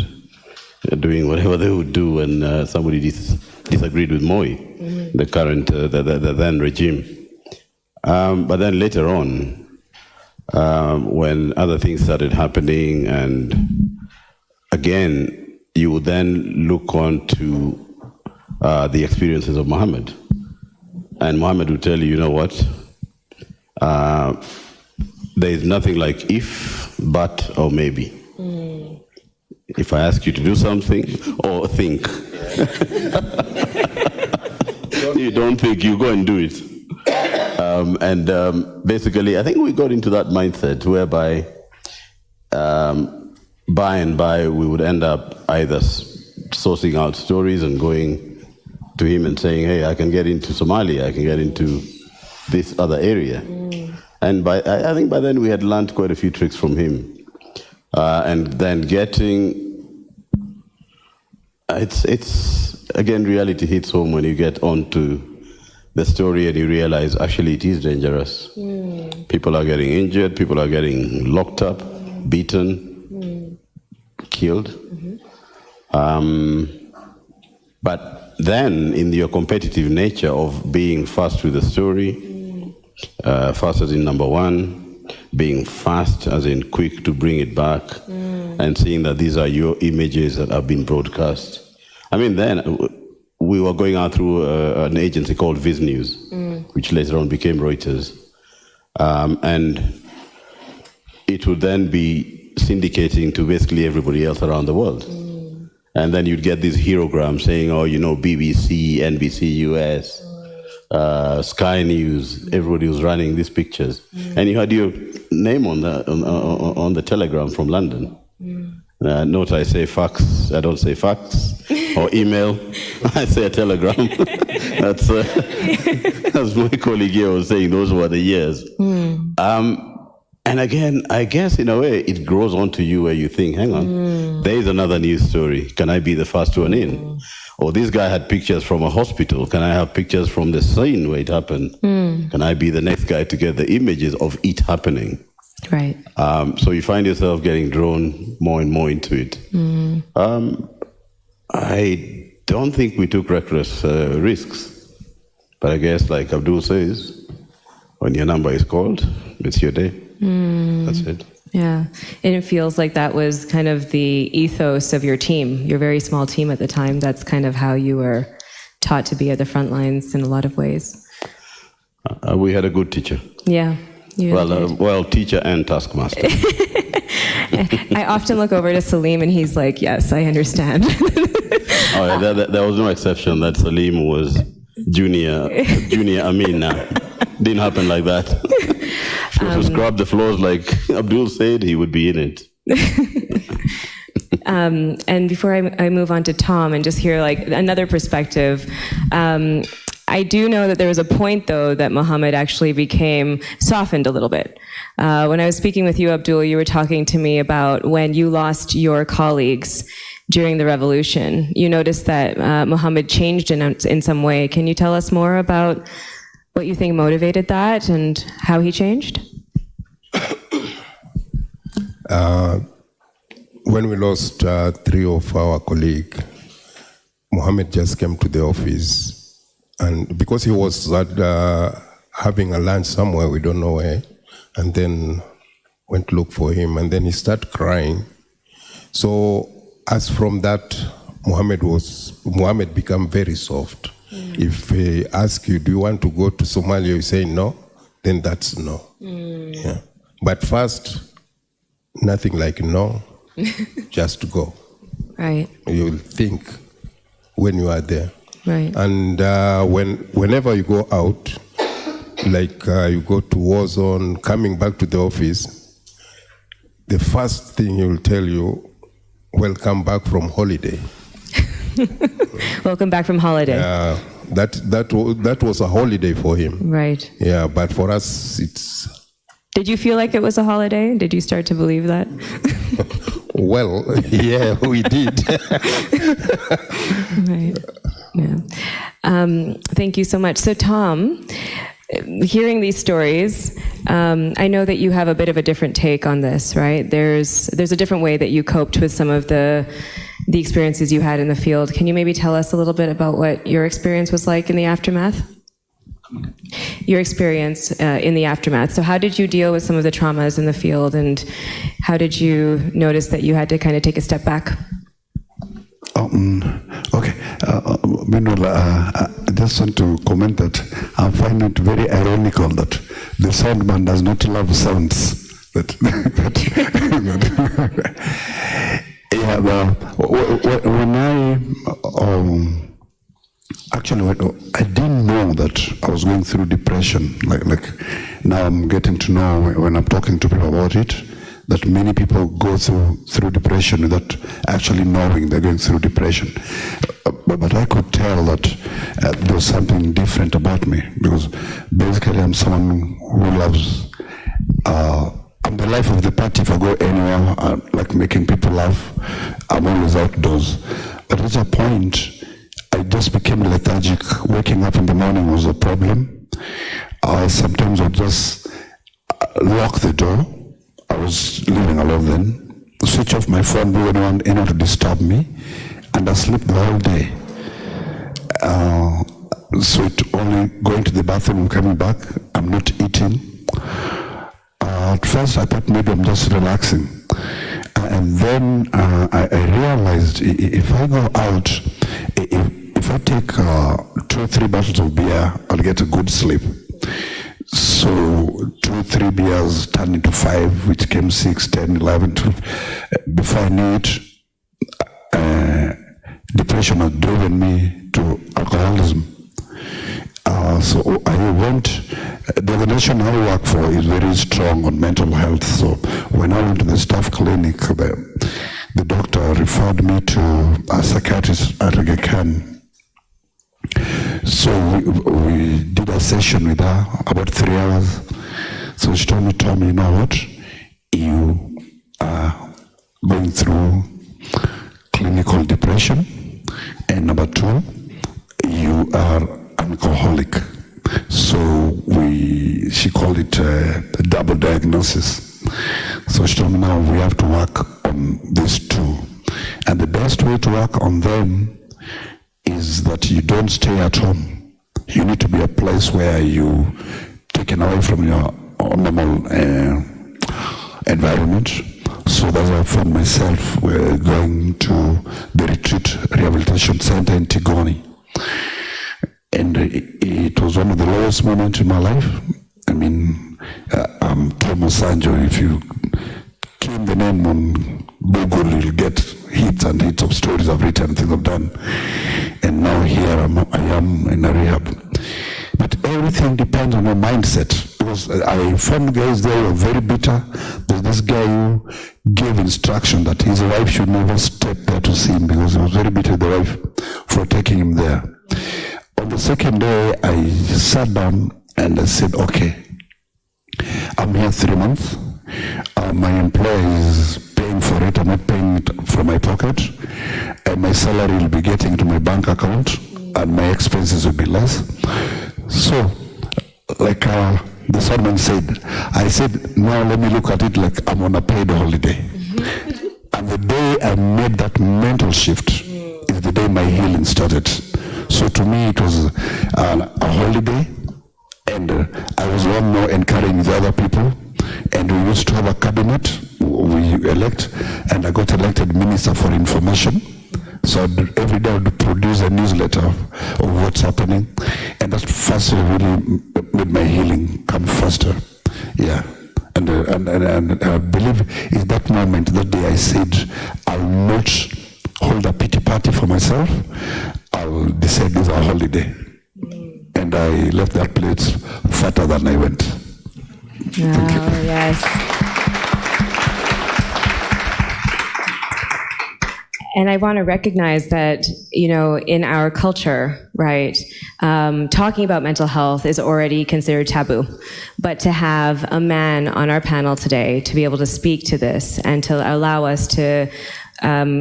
doing whatever they would do when somebody disagreed with Moi, the current, the then regime. But then later on, when other things started happening, and again, you would then look on to the experiences of Mohammed. And Mohammed would tell you, you know what, there is nothing like if, but, or maybe. If I ask you to do something, or think. you don't think, you go and do it. Basically, I think we got into that mindset whereby by and by we would end up either sourcing out stories and going to him and saying, hey, I can get into Somalia, I can get into this other area. And I think by then we had learned quite a few tricks from him. And then it's again, reality hits home when you get onto the story and you realize actually it is dangerous. People are getting injured, people are getting locked up, beaten, killed. But then in your competitive nature of being fast with the story, fast as in number one, being fast as in quick to bring it back, and seeing that these are your images that have been broadcast. I mean, then we were going out through an agency called Viz News, which later on became Reuters. And it would then be syndicating to basically everybody else around the world. And then you'd get these herograms saying, oh, you know, BBC, NBC US, Sky News, everybody was running these pictures. And you had your name on the telegram from London. Note I say fax, I don't say fax, or email, I say a telegram. That's my colleague here was saying, those were the years. And again, I guess in a way, it grows onto you where you think, hang on, there is another news story. Can I be the first one in? Or this guy had pictures from a hospital. Can I have pictures from the scene where it happened? Can I be the next guy to get the images of it happening? Right. So you find yourself getting drawn more and more into it. I don't think we took reckless risks. But I guess, like Abdul says, when your number is called, it's your day. That's it. Yeah. And it feels like that was kind of the ethos of your team, your very small team at the time. That's kind of how you were taught to be at the front lines in a lot of ways. We had a good teacher. Yeah. Well, teacher and taskmaster. I often look over to Salim and he's like, yes, I understand. There was no exception that Salim was junior Amin now. Didn't happen like that. If you to scrub the floors like Abdul said, he would be in it. And before I move on to Tom and just hear like another perspective, I do know that there was a point, though, that Muhammad actually became softened a little bit. When I was speaking with you, Abdul, you were talking to me about when you lost your colleagues during the revolution. You noticed that Muhammad changed in some way. Can you tell us more about what you think motivated that and how he changed? When we lost 3 of our colleagues, Muhammad just came to the office. And because he was having a lunch somewhere, we don't know where, and then went to look for him, and then he started crying. So as from that, Muhammad became very soft. If he asks you, do you want to go to Somalia, you say no, then that's no. Yeah. But first, nothing like no, just go. Right. You will think when you are there. Right. And whenever you go out, like you go to war zone, coming back to the office, the first thing he will tell you, welcome back from holiday. Welcome back from holiday. Yeah, that was a holiday for him. Right. Yeah, but for us, it's... Did you feel like it was a holiday? Did you start to believe that? Well, yeah, we did. Right. Yeah. Thank you so much. So, Tom, hearing these stories, I know that you have a bit of a different take on this, right? There's a different way that you coped with some of the experiences you had in the field. Can you maybe tell us a little bit about what your experience was like in the aftermath? Your experience in the aftermath. So how did you deal with some of the traumas in the field, and how did you notice that you had to kind of take a step back? Okay. Meanwhile, I just want to comment that I find it very ironical that the soundman does not love sounds. When Actually, I didn't know that I was going through depression. Like now I'm getting to know when I'm talking to people about it, that many people go through depression without actually knowing they're going through depression. But I could tell that there was something different about me, because basically I'm someone who loves, I'm the life of the party. If I go anywhere, like making people laugh, I'm always outdoors. But at a point, I just became lethargic. Waking up in the morning was a problem. Sometimes I'd just lock the door. I was living alone then. Switch off my phone, do anyone to disturb me, and I sleep the whole day. So it only going to the bathroom and coming back, I'm not eating. At first I thought maybe I'm just relaxing. And then I realized if I go out, if I take 2 or 3 bottles of beer, I'll get a good sleep. So 2 or 3 beers turned into 5, which came 6, 10, 11, 12. Before I knew it, depression had driven me to alcoholism. So I went, the organization I work for is very strong on mental health. So when I went to the staff clinic, the doctor referred me to a psychiatrist at Aga Khan. So we did a session with her, about 3 hours. So she told me, you know what, you are going through clinical depression, and number 2, you are an alcoholic. So she called it a double diagnosis. So she told me, now we have to work on these 2. And the best way to work on them is that you don't stay at home. You need to be a place where you taken away from your normal environment. So that's how I found myself going to the Retreat Rehabilitation Center in Tigoni. And it was one of the lowest moments in my life. I mean, I'm Thomas Sanjo. If you key in the name on Google, you'll get hits and hits of stories I've written, things I've done. And now here I am in a rehab. But everything depends on your mindset. Because I found guys there who were very bitter. There's this guy who gave instruction that his wife should never step there to see him, because he was very bitter with the wife for taking him there. On the second day, I sat down and I said, okay, I'm here 3 months. My employer is paying for it. I'm not paying it from my pocket. And my salary will be getting to my bank account, and my expenses will be less. So, like the sermon said, I said, now let me look at it like I'm on a paid holiday. And the day I made that mental shift is the day my healing started. So to me, it was a holiday, and I was one more encouraging the other people. And we used to have a cabinet, we elect, and I got elected Minister for Information. So every day I would produce a newsletter of what's happening. And that first really made my healing come faster. Yeah. And I believe in that moment, that day I said, I'll not hold a pity party for myself. I'll decide this is a holiday. And I left that place fatter than I went. Thank you. Yes. And I want to recognize that, in our culture, right, talking about mental health is already considered taboo. But to have a man on our panel today to be able to speak to this and to allow us to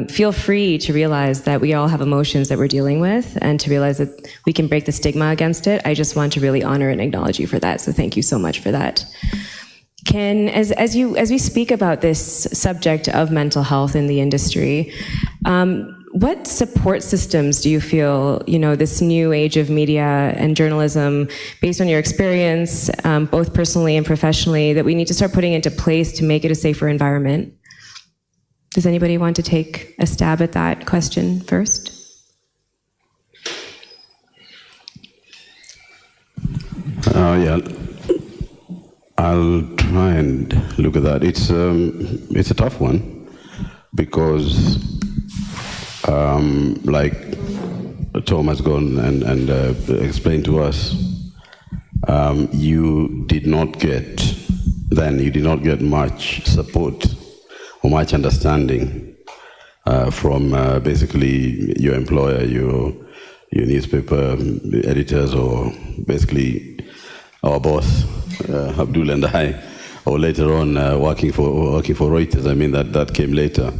feel free to realize that we all have emotions that we're dealing with, and to realize that we can break the stigma against it, I just want to really honor and acknowledge you for that. So thank you so much for that. As we speak about this subject of mental health in the industry, what support systems do you feel, this new age of media and journalism, based on your experience, both personally and professionally, that we need to start putting into place to make it a safer environment? Does anybody want to take a stab at that question first? Yeah, I'll try and look at that. It's a tough one, because like Tom has gone and explained to us, you did not get much support or much understanding from basically your employer, your newspaper editors, or basically our boss, Abdul and I, or later on working for Reuters. I mean, that came later.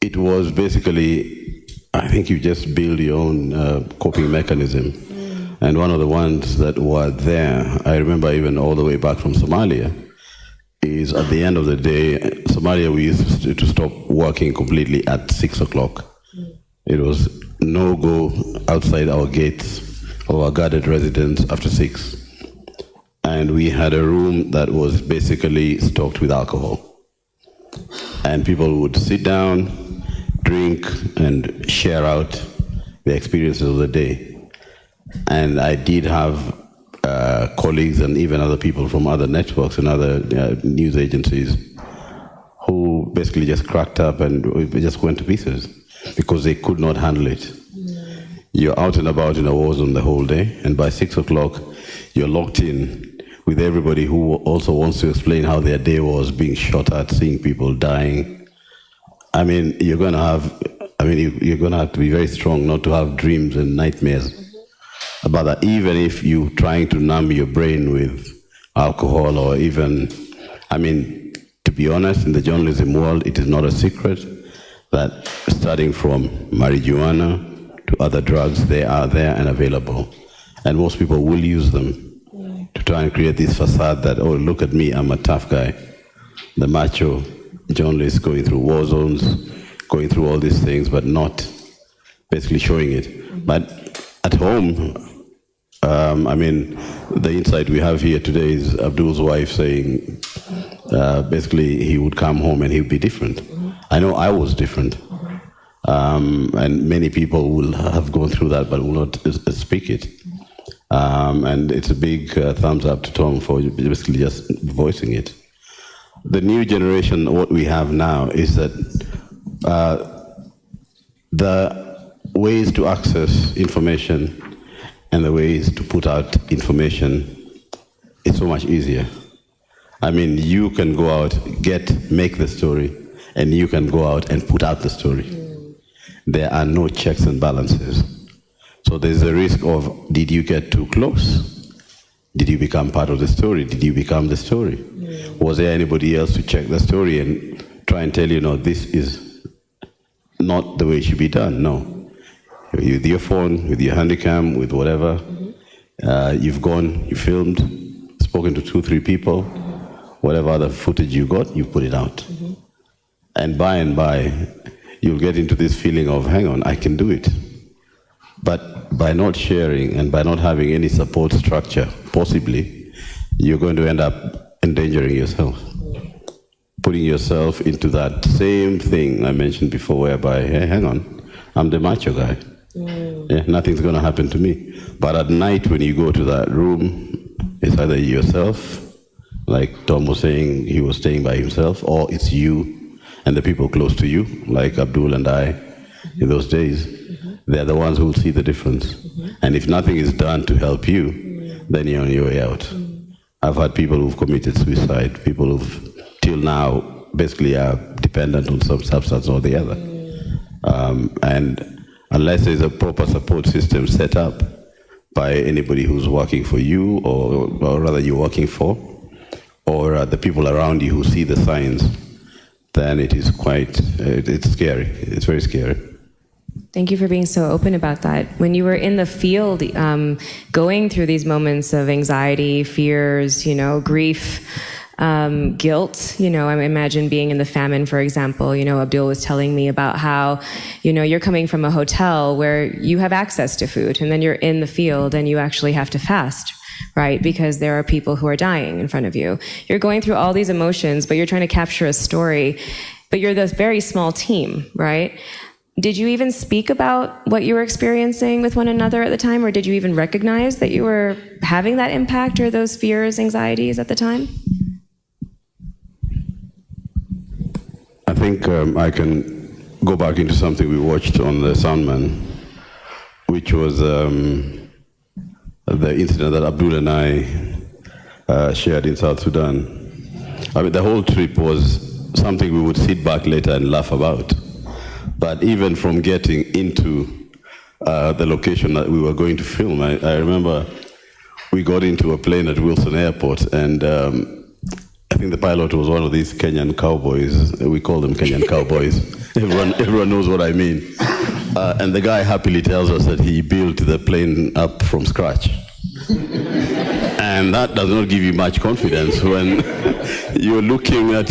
It was basically, I think you just build your own coping mechanism. And one of the ones that were there, I remember even all the way back from Somalia, is at the end of the day, Somalia, we used to stop working completely at 6 o'clock. It was no go outside our gates or our guarded residence after 6. And we had a room that was basically stocked with alcohol. And people would sit down, drink, and share out the experiences of the day. And I did have colleagues and even other people from other networks and other news agencies who basically just cracked up and just went to pieces because they could not handle it. You're out and about in a war zone the whole day, and by 6 o'clock, you're locked in with everybody who also wants to explain how their day was, being shot at, seeing people dying. I mean, you're going to have to be very strong not to have dreams and nightmares about that, even if you're trying to numb your brain with alcohol or even, I mean, to be honest, in the journalism world, it is not a secret that starting from marijuana to other drugs, they are there and available. And most people will use them to try and create this facade that, oh, look at me, I'm a tough guy. The macho journalist going through war zones, going through all these things, but not basically showing it. But at home, I mean, the insight we have here today is Abdul's wife saying, basically, he would come home and he would be different. I know I was different. And many people will have gone through that, but will not speak it. And it's a big thumbs up to Tom for basically just voicing it. The new generation, what we have now is that the ways to access information and the ways to put out information is so much easier. I mean, you can go out, make the story, and you can go out and put out the story. There are no checks and balances. So there's a risk of, did you get too close? Did you become part of the story? Did you become the story? Was there anybody else to check the story and try and tell you, no, this is not the way it should be done? No. With your phone, with your handycam, with whatever, you've gone, you filmed, spoken to 2-3 people, whatever other footage you got, you put it out. And by, you'll get into this feeling of, hang on, I can do it. But by not sharing and by not having any support structure, possibly, you're going to end up endangering yourself. Putting yourself into that same thing I mentioned before, whereby, hey, hang on, I'm the macho guy. Yeah, nothing's going to happen to me. But at night, when you go to that room, it's either yourself, like Tom was saying, he was staying by himself, or it's you and the people close to you, like Abdul and I in those days. They're the ones who will see the difference. And if nothing is done to help you, then you're on your way out. I've had people who've committed suicide, people who've till now basically are dependent on some substance or the other. And unless there's a proper support system set up by anybody who's working for you, or rather you're working for, or the people around you who see the signs, then it is it's scary. It's very scary. Thank you for being so open about that. When you were in the field, going through these moments of anxiety, fears, grief, guilt, I imagine being in the famine, for example, Abdul was telling me about how, you're coming from a hotel where you have access to food, and then you're in the field and you actually have to fast, right? Because there are people who are dying in front of you. You're going through all these emotions, but you're trying to capture a story, but you're this very small team, right? Did you even speak about what you were experiencing with one another at the time, or did you even recognize that you were having that impact or those fears, anxieties at the time? I think I can go back into something we watched on the Soundman which was the incident that Abdul and I shared in South Sudan. I mean, the whole trip was something we would sit back later and laugh about. But even from getting into the location that we were going to film, I remember we got into a plane at Wilson Airport, and I think the pilot was one of these Kenyan cowboys. We call them Kenyan cowboys. Everyone knows what I mean. And the guy happily tells us that he built the plane up from scratch. And that does not give you much confidence when you're looking at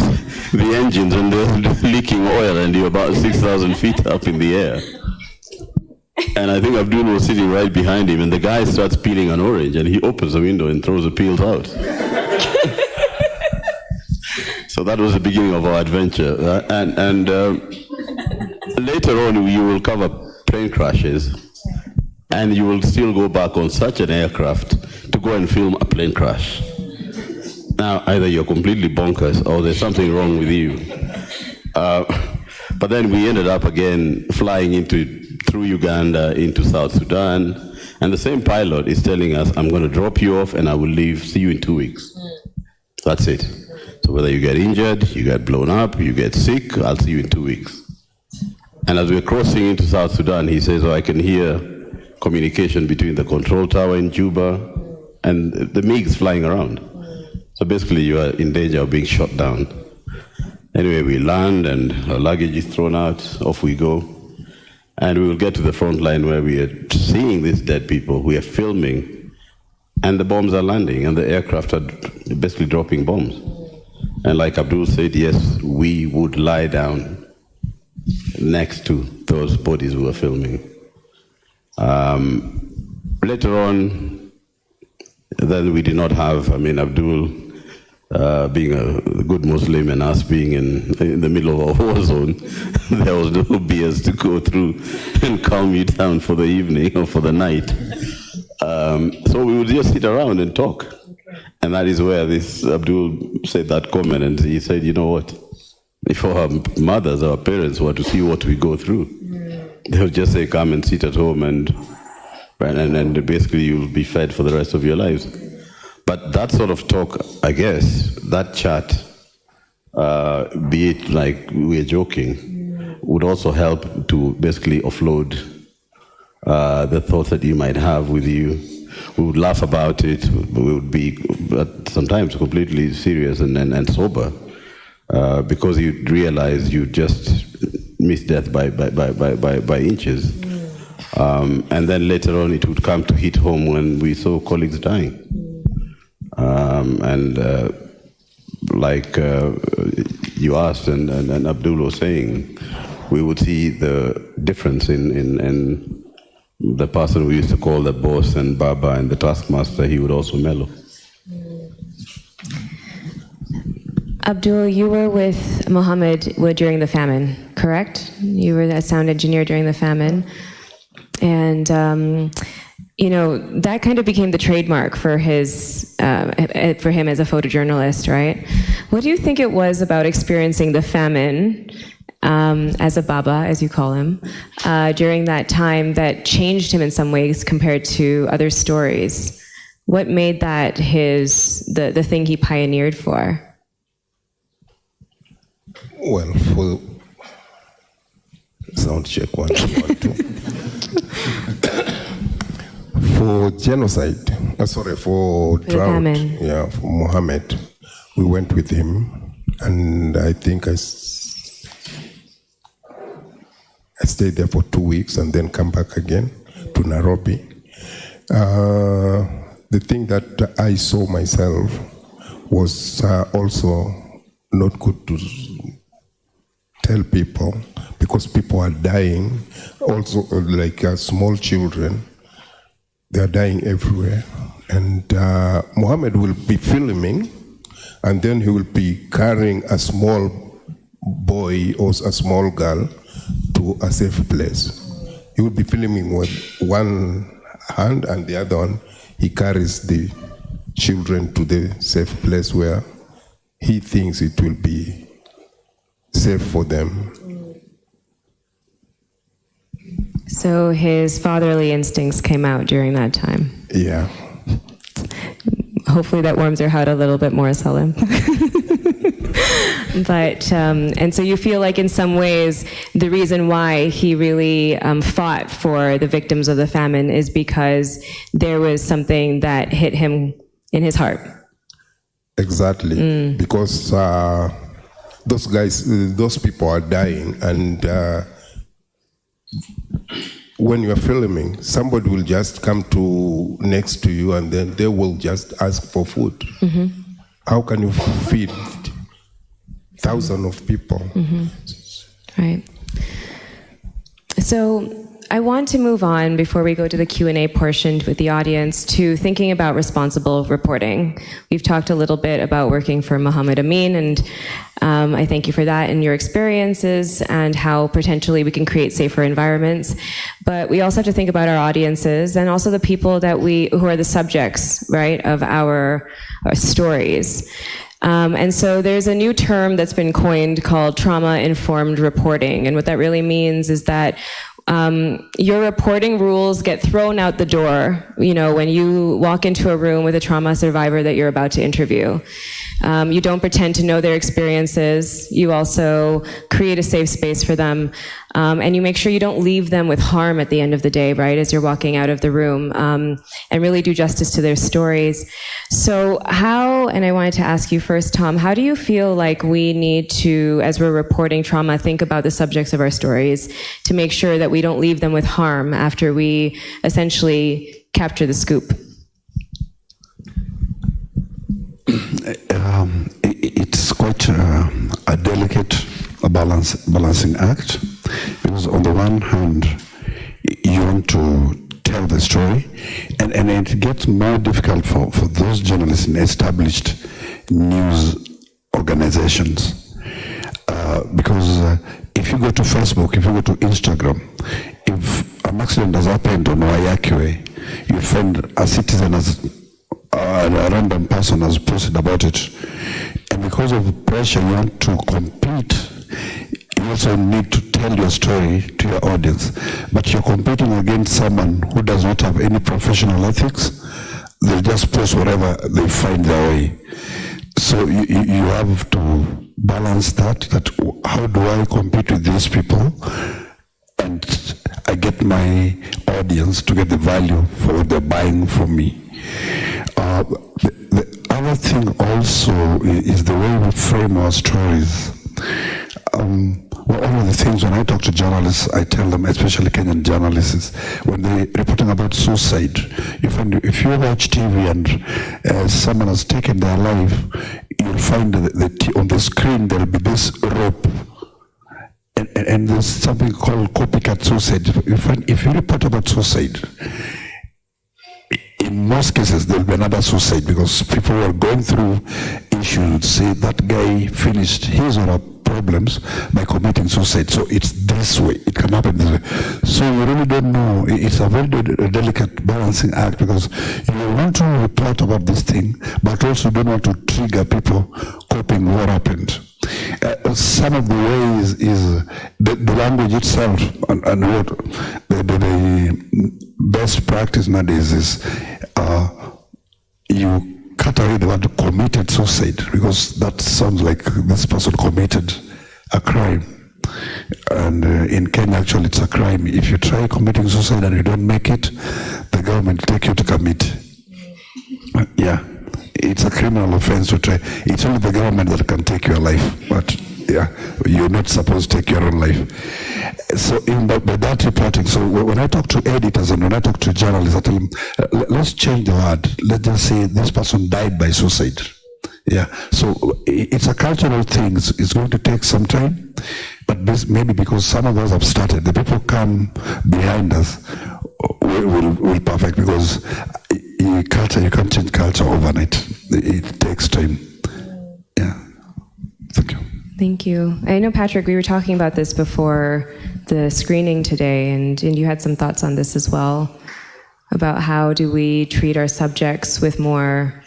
the engines and they're leaking oil and you're about 6,000 feet up in the air. And I think Abdul was sitting right behind him, and the guy starts peeling an orange, and he opens the window and throws the peels out. So that was the beginning of our adventure. And later on, you will cover plane crashes, and you will still go back on such an aircraft to go and film a plane crash. Now, either you're completely bonkers or there's something wrong with you. But then we ended up again flying through Uganda into South Sudan, and the same pilot is telling us, I'm going to drop you off and I will leave, see you in 2 weeks. That's it. So whether you get injured, you get blown up, you get sick, I'll see you in 2 weeks. And as we're crossing into South Sudan, he says, I can hear communication between the control tower in Juba and the MiGs flying around. So basically you are in danger of being shot down. Anyway, we land and our luggage is thrown out, off we go. And we will get to the front line where we are seeing these dead people, we are filming, and the bombs are landing and the aircraft are basically dropping bombs. And like Abdul said, yes, we would lie down next to those bodies we were filming. Later on, then we did not have, Abdul being a good Muslim and us being in the middle of a war zone, there was no beers to go through and calm you down for the evening or for the night. So we would just sit around and talk. And that is where this Abdul said that comment, and he said, you know what, if our mothers, our parents were to see what we go through, they would just say, come and sit at home and basically you'll be fed for the rest of your lives. But that sort of talk, I guess, that chat, be it like we're joking, would also help to basically offload the thoughts that you might have with you. We would laugh about it, we would be sometimes completely serious and sober, because you realize you just missed death by inches. And then later on it would come to hit home when we saw colleagues dying. Like you asked and Abdul was saying, we would see the difference in the person we used to call the boss and Baba and the taskmaster. He would also mellow. Abdul, you were with Mohammed during the famine, correct? You were a sound engineer during the famine. And, that kind of became the trademark for him as a photojournalist, right? What do you think it was about experiencing the famine as a Baba, as you call him, during that time that changed him in some ways compared to other stories? What made that the thing he pioneered for? Well, for sound check 1, 2, 1, 2. For genocide, for drought, famine. For Mohammed, we went with him, and I think I stayed there for 2 weeks and then come back again to Nairobi. The thing that I saw myself was also not good to tell people, because people are dying, also like small children. They are dying everywhere. And Mohammed will be filming, and then he will be carrying a small boy or a small girl to a safe place. He will be filming with one hand, and the other one, he carries the children to the safe place where he thinks it will be safe for them. So his fatherly instincts came out during that time. Yeah. Hopefully that warms your heart a little bit more, Salim. But, and so you feel like in some ways the reason why he really fought for the victims of the famine is because there was something that hit him in his heart. Exactly. Because those guys, those people are dying, and when you are filming, somebody will just come to next to you and then they will just ask for food. Mm-hmm. How can you feed thousands of people? Mm-hmm. Right. So I want to move on before we go to the Q&A portion with the audience to thinking about responsible reporting. We've talked a little bit about working for Muhammad Amin, and I thank you for that and your experiences and how potentially we can create safer environments. But we also have to think about our audiences and also the people that who are the subjects, right, of our stories. And so there's a new term that's been coined called trauma-informed reporting. And what that really means is that your reporting rules get thrown out the door, when you walk into a room with a trauma survivor that you're about to interview. You don't pretend to know their experiences. You also create a safe space for them. And you make sure you don't leave them with harm at the end of the day, right, as you're walking out of the room, and really do justice to their stories. So and I wanted to ask you first, Tom, how do you feel like we need to, as we're reporting trauma, think about the subjects of our stories to make sure that we don't leave them with harm after we essentially capture the scoop? It's quite a delicate balancing act, because on the one hand, you want to tell the story, and it gets more difficult for those journalists in established news organizations, because if you go to Facebook, if you go to Instagram, if an accident has happened on Waiakwe, you find a citizen a random person has posted about it, and because of pressure you want to compete, you also need to tell your story to your audience, but you're competing against someone who does not have any professional ethics. They'll just post whatever they find their way. So you have to balance that how do I compete with these people and I get my audience to get the value for what they're buying from me. The other thing also is the way we frame our stories. One of the things when I talk to journalists, I tell them, especially Kenyan journalists, is when they're reporting about suicide, you find if you watch TV and someone has taken their life, you'll find that on the screen there'll be this rope. And there's something called copycat suicide. You find if you report about suicide, in most cases there'll be another suicide, because people who are going through issues say that guy finished his or her problems by committing suicide. So it's this way, it can happen this way. So you really don't know. It's a very delicate balancing act, because you want to report about this thing, but also don't want to trigger people coping what happened. Some of the ways is the language itself, and what the best practice nowadays is you cut away the word committed suicide, because that sounds like this person committed a crime. And in Kenya, actually, it's a crime. If you try committing suicide and you don't make it, the government will take you to commit. Yeah. It's a criminal offense to try. It's only the government that can take your life, but yeah, you're not supposed to take your own life. So by that reporting, so when I talk to editors and when I talk to journalists, I tell them, let's change the word. Let's just say this person died by suicide. Yeah, so it's a cultural thing. It's going to take some time, but this maybe because some of us have started, the people come behind us will perfect, because culture, you can't change culture overnight. It takes time. Yeah. Thank you. Thank you. I know, Patrick, we were talking about this before the screening today, and you had some thoughts on this as well, about how do we treat our subjects with more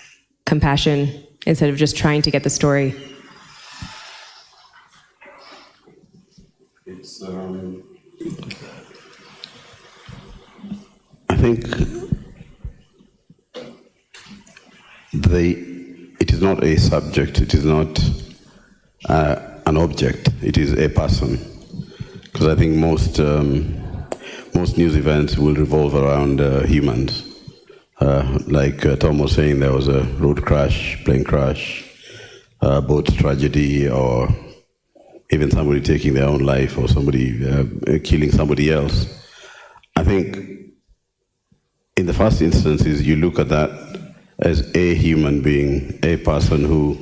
compassion instead of just trying to get the story. think it is not a subject, it is not an object, it is a person. Because I think most news events will revolve around humans. Like Tom was saying, there was a road crash, plane crash, boat tragedy, or even somebody taking their own life, or somebody killing somebody else. I think in the first instances, you look at that as a human being, a person who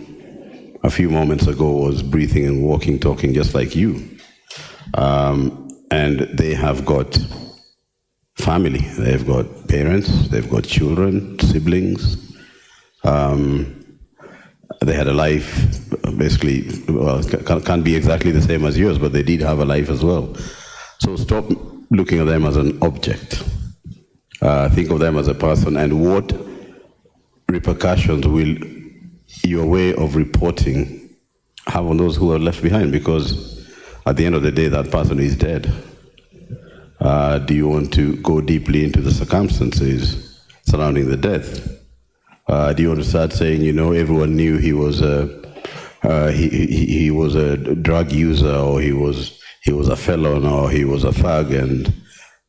a few moments ago was breathing and walking, talking just like you. And they have got family, they've got parents, they've got children, siblings. They had a life, basically, well, can't be exactly the same as yours, but they did have a life as well. So stop looking at them as an object. Think of them as a person, and what repercussions will your way of reporting have on those who are left behind? Because at the end of the day, that person is dead. Do you want to go deeply into the circumstances surrounding the death? Do you want to start saying, you know, everyone knew he was he was a drug user, or he was a felon, or he was a thug, and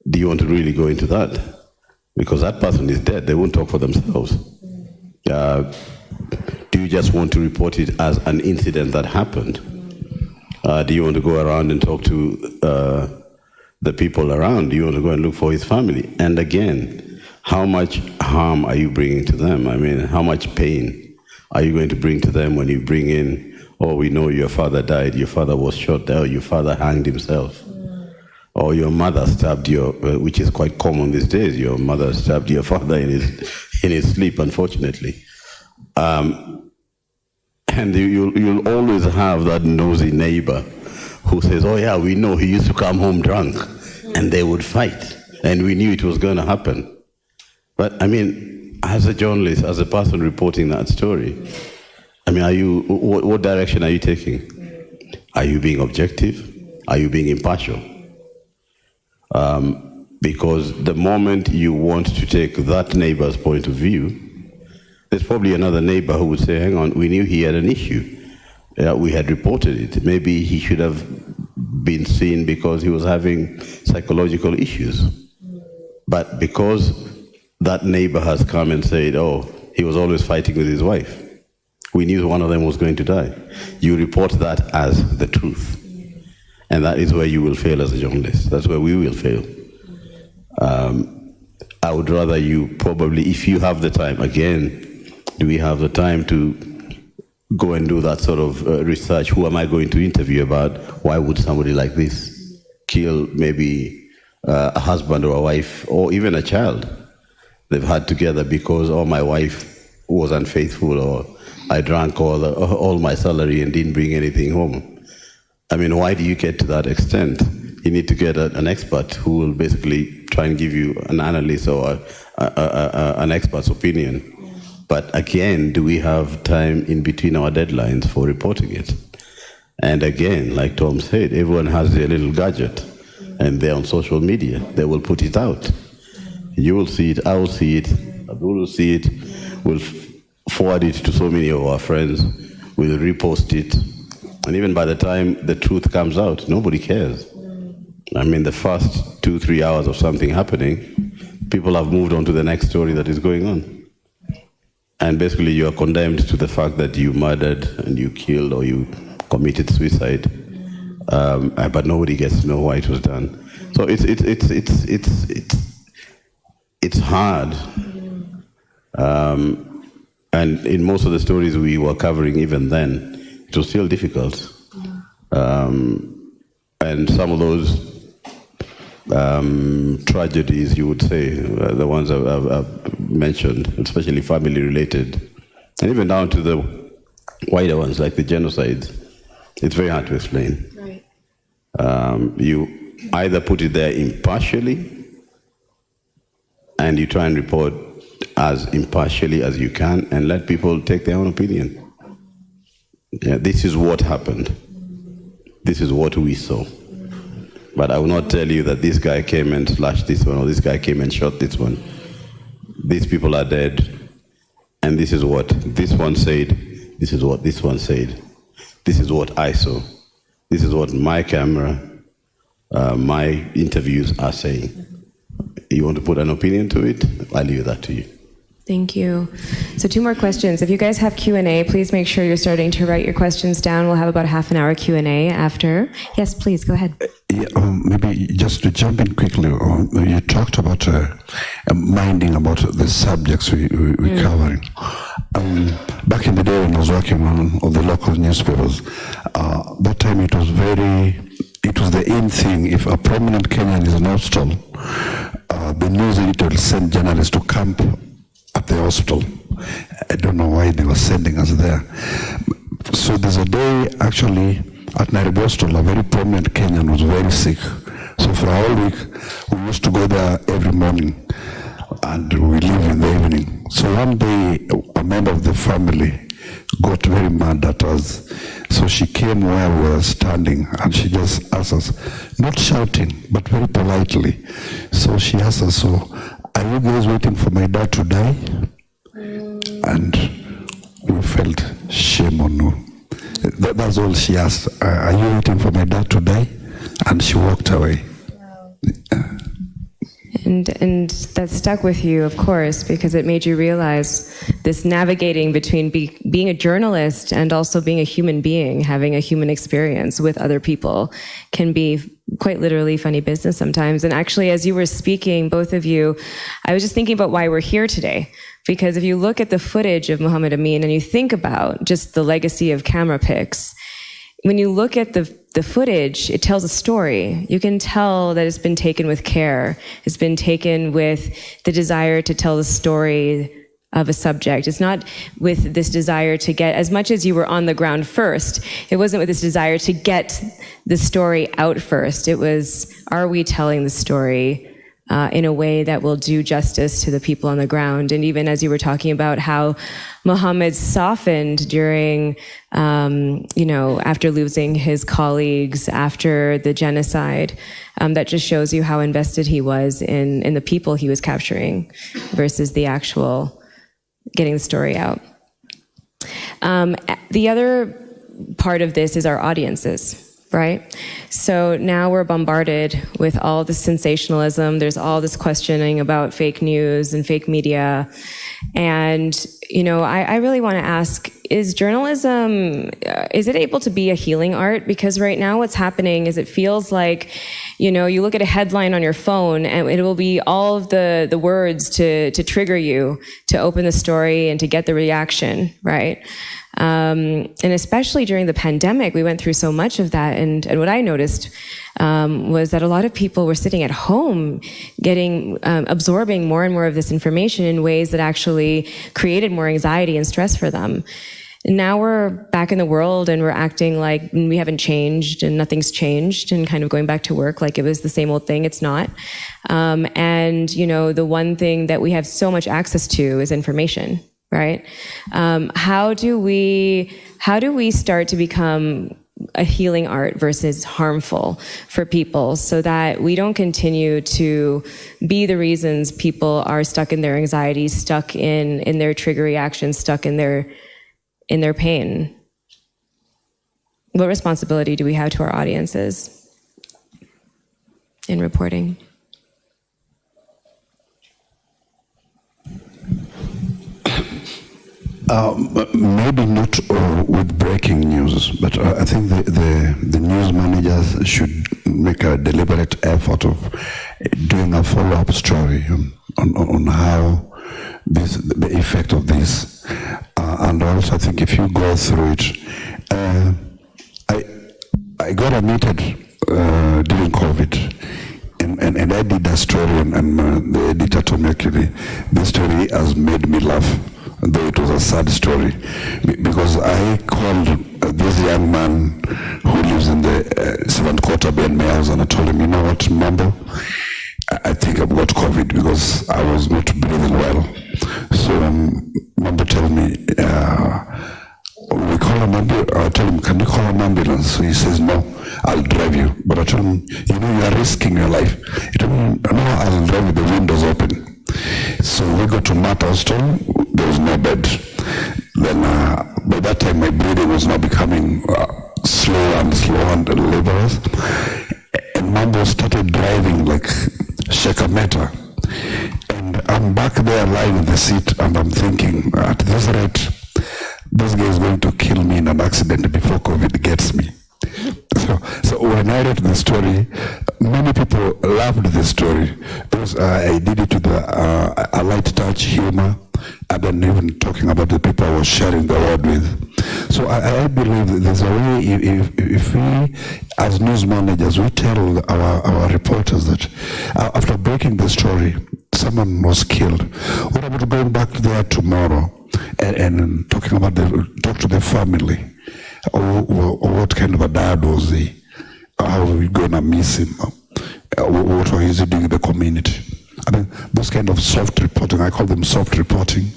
do you want to really go into that? Because that person is dead, they won't talk for themselves. Do you just want to report it as an incident that happened? Do you want to go around and talk to the people around? Do you want to go and look for his family? And again, how much harm are you bringing to them? I mean, how much pain are you going to bring to them when you bring in, oh, we know your father died, your father was shot, or your father hanged himself, or your mother stabbed your, which is quite common these days, your mother stabbed your father in his sleep, unfortunately. And you'll always have that nosy neighbor who says, oh yeah, we know he used to come home drunk, and they would fight, and we knew it was going to happen. But I mean, as a journalist, as a person reporting that story, I mean, what direction are you taking? Are you being objective? Are you being impartial? Because the moment you want to take that neighbor's point of view, there's probably another neighbor who would say, hang on, we knew he had an issue. We had reported it. Maybe he should have been seen because he was having psychological issues. But because that neighbor has come and said, oh, he was always fighting with his wife, we knew one of them was going to die. You report that as the truth. And that is where you will fail as a journalist. That's where we will fail. I would rather you probably, if you have the time, again, do we have the time to go and do that sort of research? Who am I going to interview about? Why would somebody like this kill maybe a husband or a wife or even a child they've had together because, oh, my wife was unfaithful, or I drank all my salary and didn't bring anything home? I mean, why do you get to that extent? You need to get an expert who will basically try and give you an analyst or an expert's opinion. But again, do we have time in between our deadlines for reporting it? And again, like Tom said, everyone has their little gadget, and they're on social media. They will put it out. You will see it, I will see it, Abdul will see it, we'll forward it to so many of our friends, we'll repost it. And even by the time the truth comes out, nobody cares. I mean, the first 2-3 hours of something happening, people have moved on to the next story that is going on. And basically you are condemned to the fact that you murdered and you killed or you committed suicide, but nobody gets to know why it was done. So it's hard. And in most of the stories we were covering even then, it was still difficult. And some of those tragedies, you would say, the ones I've mentioned, especially family-related, and even down to the wider ones, like the genocides, it's very hard to explain. Right. You either put it there impartially, and you try and report as impartially as you can, and let people take their own opinion. Yeah, this is what happened. This is what we saw. But I will not tell you that this guy came and slashed this one, or this guy came and shot this one. These people are dead, and this is what this one said, this is what this one said, this is what I saw, this is what my camera, my interviews are saying. You want to put an opinion to it? I'll leave that to you. Thank you. So 2 more questions. If you guys have Q&A, please make sure you're starting to write your questions down. We'll have about half an hour Q&A after. Yes, please, go ahead. Yeah, maybe just to jump in quickly, you talked about minding about the subjects we're covering. Back in the day when I was working on the local newspapers, that time it was the in thing. If a prominent Kenyan is in hospital, the news editor will send journalists to camp at the hospital. I don't know why they were sending us there. So there's a day actually at Nairobi Hospital, a very prominent Kenyan was very sick. So for a whole week, we used to go there every morning and we leave in the evening. So one day, a member of the family got very mad at us. So she came where we were standing and she just asked us, not shouting, but very politely. So she asked us, so are you guys waiting for my dad to die? And we felt shame on you. That's all she asked. Are you waiting for my dad to die? And she walked away. Wow. And that stuck with you, of course, because it made you realize this navigating between being a journalist and also being a human being, having a human experience with other people, can be quite literally funny business sometimes. And actually, as you were speaking, both of you, I was just thinking about why we're here today. Because if you look at the footage of Muhammad Amin and you think about just the legacy of camera pics, when you look at the footage, it tells a story. You can tell that it's been taken with care. It's been taken with the desire to tell the story of a subject. It's not with this desire to get, as much as you were on the ground first, it wasn't with this desire to get the story out first. It was, are we telling the story in a way that will do justice to the people on the ground? And even as you were talking about how Muhammad softened during, after losing his colleagues after the genocide, that just shows you how invested he was in the people he was capturing versus the actual getting the story out. The other part of this is our audiences. Right? So now we're bombarded with all this sensationalism. There's all this questioning about fake news and fake media. And, I really want to ask, is journalism, is it able to be a healing art? Because right now what's happening is it feels like, you look at a headline on your phone and it will be all of the words to trigger you to open the story and to get the reaction, right? And especially during the pandemic, we went through so much of that. And what I noticed was that a lot of people were sitting at home absorbing more and more of this information in ways that actually created more anxiety and stress for them. And now we're back in the world and we're acting like we haven't changed and nothing's changed and kind of going back to work like it was the same old thing. It's not. And the one thing that we have so much access to is information. Right? How do we start to become a healing art versus harmful for people so that we don't continue to be the reasons people are stuck in their anxiety, stuck in their trigger reactions, stuck in their pain? What responsibility do we have to our audiences in reporting? Maybe not with breaking news, but I think the news managers should make a deliberate effort of doing a follow-up story on how the effect of this. And also, I think if you go through it, I got admitted during COVID. And I did a story, and the editor told me, actually, this story has made me laugh, though it was a sad story, because I called this young man who lives in the 7th quarter behind my house, and I told him, you know what, Mambo, I think I've got COVID because I was not breathing well. So Mambo told me, we call I told him, can you call an ambulance? So he says, no, I'll drive you. But I told him, you know, you are risking your life. He told me, no, I'll drive with the windows open. So we got to Matt Hostel. There was no bed. Then by that time, my breathing was now becoming slow and laborious. And Mambo started driving like Shekameta. And I'm back there lying in the seat, and I'm thinking, at this rate, this guy is going to kill me in an accident before COVID gets me. So when I read the story, many people loved the story because I did it with a light touch humor, and then even talking about the people I was sharing the word with. So I believe that there's a way, if we, as news managers, we tell our reporters that after breaking the story, someone was killed. What about going back there tomorrow and talking about talk to the family? Or what kind of a dad was he? How are we gonna miss him? What is he doing in the community? I mean, those kind of soft reporting, I call them soft reporting.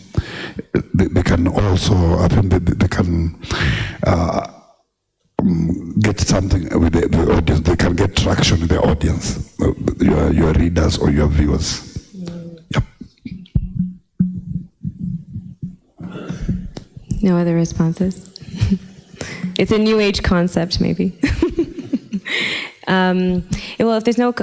They can also, I think they can get something with the audience. They can get traction with the audience, your readers or your viewers. Yep. No other responses? It's a new age concept, maybe. Well, if there's no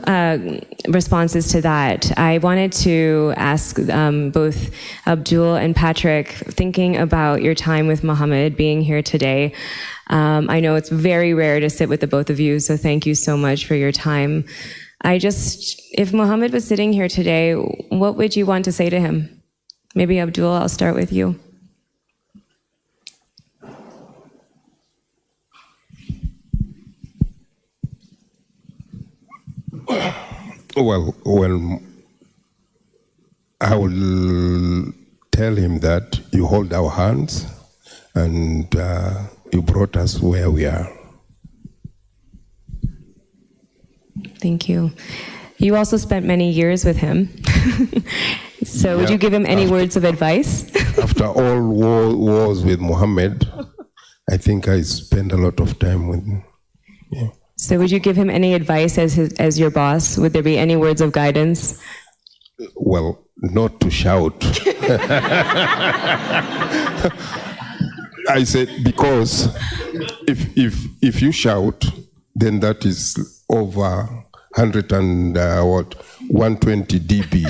responses to that, I wanted to ask both Abdul and Patrick, thinking about your time with Muhammad, being here today. I know it's very rare to sit with the both of you, so thank you so much for your time. If Muhammad was sitting here today, what would you want to say to him? Maybe Abdul, I'll start with you. Well, I will tell him that you hold our hands and you brought us where we are. Thank you. You also spent many years with him. So would you give him any words of advice? After all wars with Muhammad, I think I spent a lot of time with him. Yeah. So would you give him any advice as your boss? Would there be any words of guidance? Well, not to shout. I said, because if you shout, then that is over 120 dB.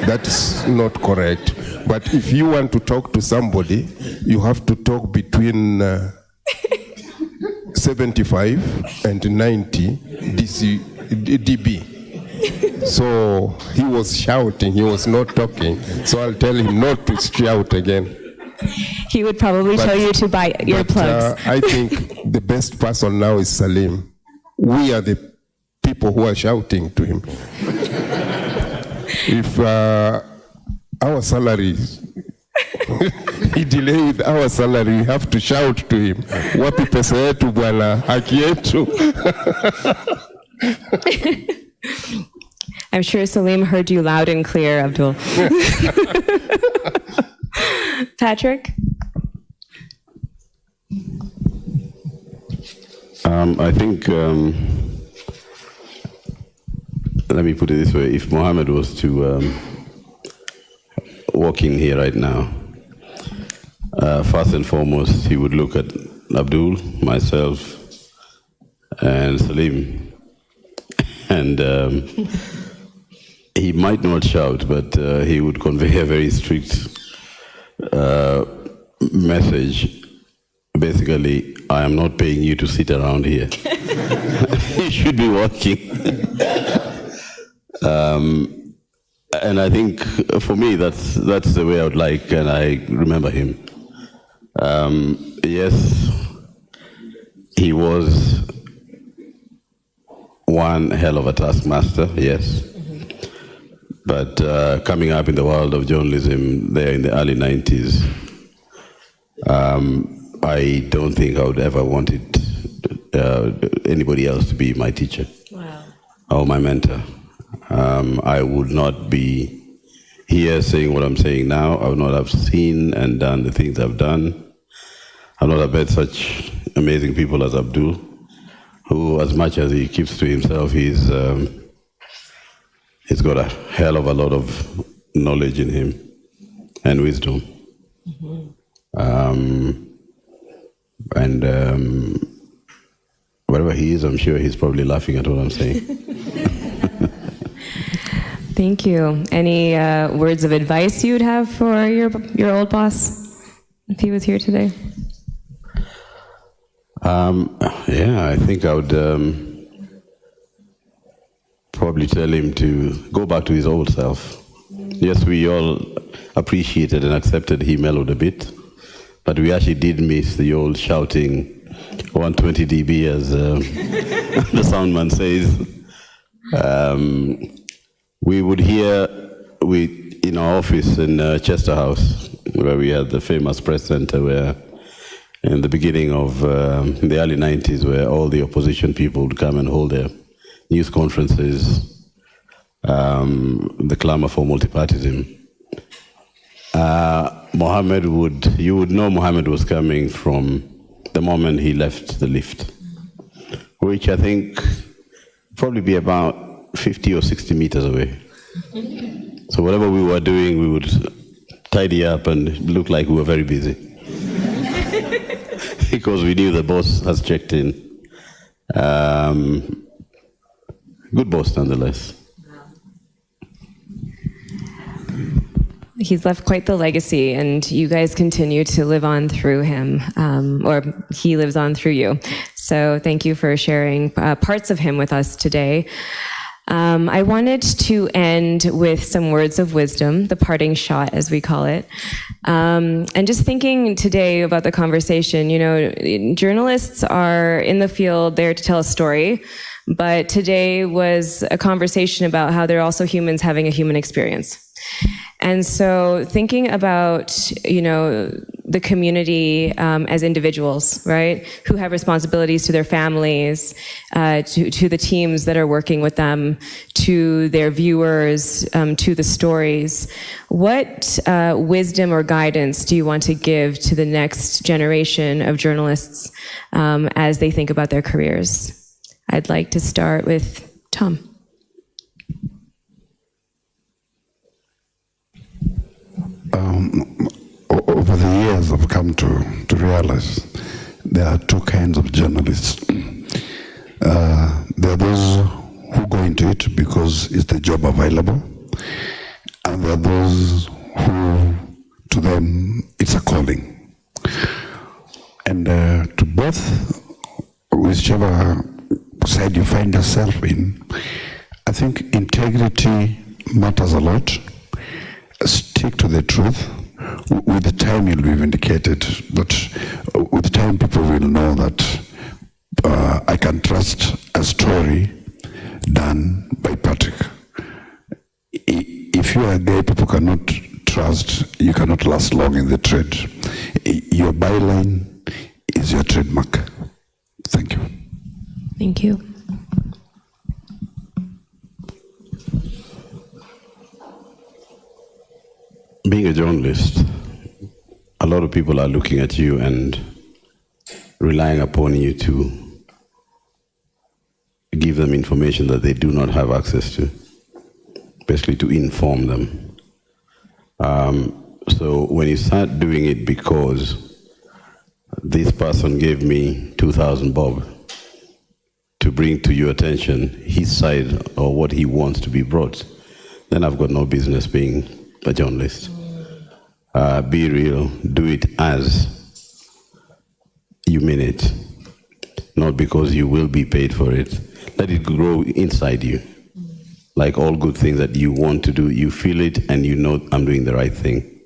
That is not correct. But if you want to talk to somebody, you have to talk between 75 and 90 dB. So he was shouting, he was not talking. So I'll tell him not to shout again. He would probably tell you to buy earplugs. I think the best person now is Salim. We are the people who are shouting to him. If our salary, he delayed our salary, we have to shout to him. Wapi pesa yetu bwana, haki yetu. I'm sure Salim heard you loud and clear, Abdul. Patrick? I think, let me put it this way, if Mohammed was to walk in here right now, first and foremost, he would look at Abdul, myself, and Salim. And he might not shout, but he would convey a very strict message. Basically, I am not paying you to sit around here. You should be working. And I think for me, that's the way I would like, and I remember him. Yes, he was one hell of a taskmaster, yes. Mm-hmm. But coming up in the world of journalism there in the early 90s, I don't think I would ever wanted anybody else to be my teacher. Wow. Or my mentor. I would not be here saying what I'm saying now. I would not have seen and done the things I've done. I've not met such amazing people as Abdul, who, as much as he keeps to himself, he's got a hell of a lot of knowledge in him and wisdom. Wherever he is, I'm sure he's probably laughing at what I'm saying. Thank you. Any words of advice you'd have for your old boss, if he was here today? Yeah, I think I would probably tell him to go back to his old self. Yes, we all appreciated and accepted he mellowed a bit, but we actually did miss the old shouting 120 dB, as the soundman says. We would hear in our office in Chester House, where we had the famous press center, where in the beginning of in the early 90s, where all the opposition people would come and hold their news conferences, the clamor for multipartyism. You would know Mohammed was coming from the moment he left the lift, which I think probably be about 50 or 60 meters away. So whatever we were doing, we would tidy up and look like we were very busy. Because we knew the boss has checked in. Good boss, nonetheless. He's left quite the legacy, and you guys continue to live on through him, or he lives on through you. So thank you for sharing parts of him with us today. I wanted to end with some words of wisdom, the parting shot, as we call it. And just thinking today about the conversation, journalists are in the field there to tell a story, but today was a conversation about how they're also humans having a human experience. And so thinking about, the community as individuals, right, who have responsibilities to their families, to the teams that are working with them, to their viewers, to the stories, what wisdom or guidance do you want to give to the next generation of journalists as they think about their careers? I'd like to start with Tom. Over the years, I've come to realize there are two kinds of journalists. There are those who go into it because it's the job available, and there are those who, to them, it's a calling. And to both, whichever side you find yourself in, I think integrity matters a lot. Stick to the truth. With the time you'll be vindicated, but with time people will know that I can trust a story done by Patrick. If you are gay, people cannot trust, you cannot last long in the trade. Your byline is your trademark. Thank you. Thank you. Being a journalist, a lot of people are looking at you and relying upon you to give them information that they do not have access to, basically to inform them. So when you start doing it because this person gave me 2,000 bob to bring to your attention his side or what he wants to be brought, then I've got no business being a journalist. Be real, do it as you mean it, not because you will be paid for it. Let it grow inside you. Like all good things that you want to do, you feel it and you know I'm doing the right thing.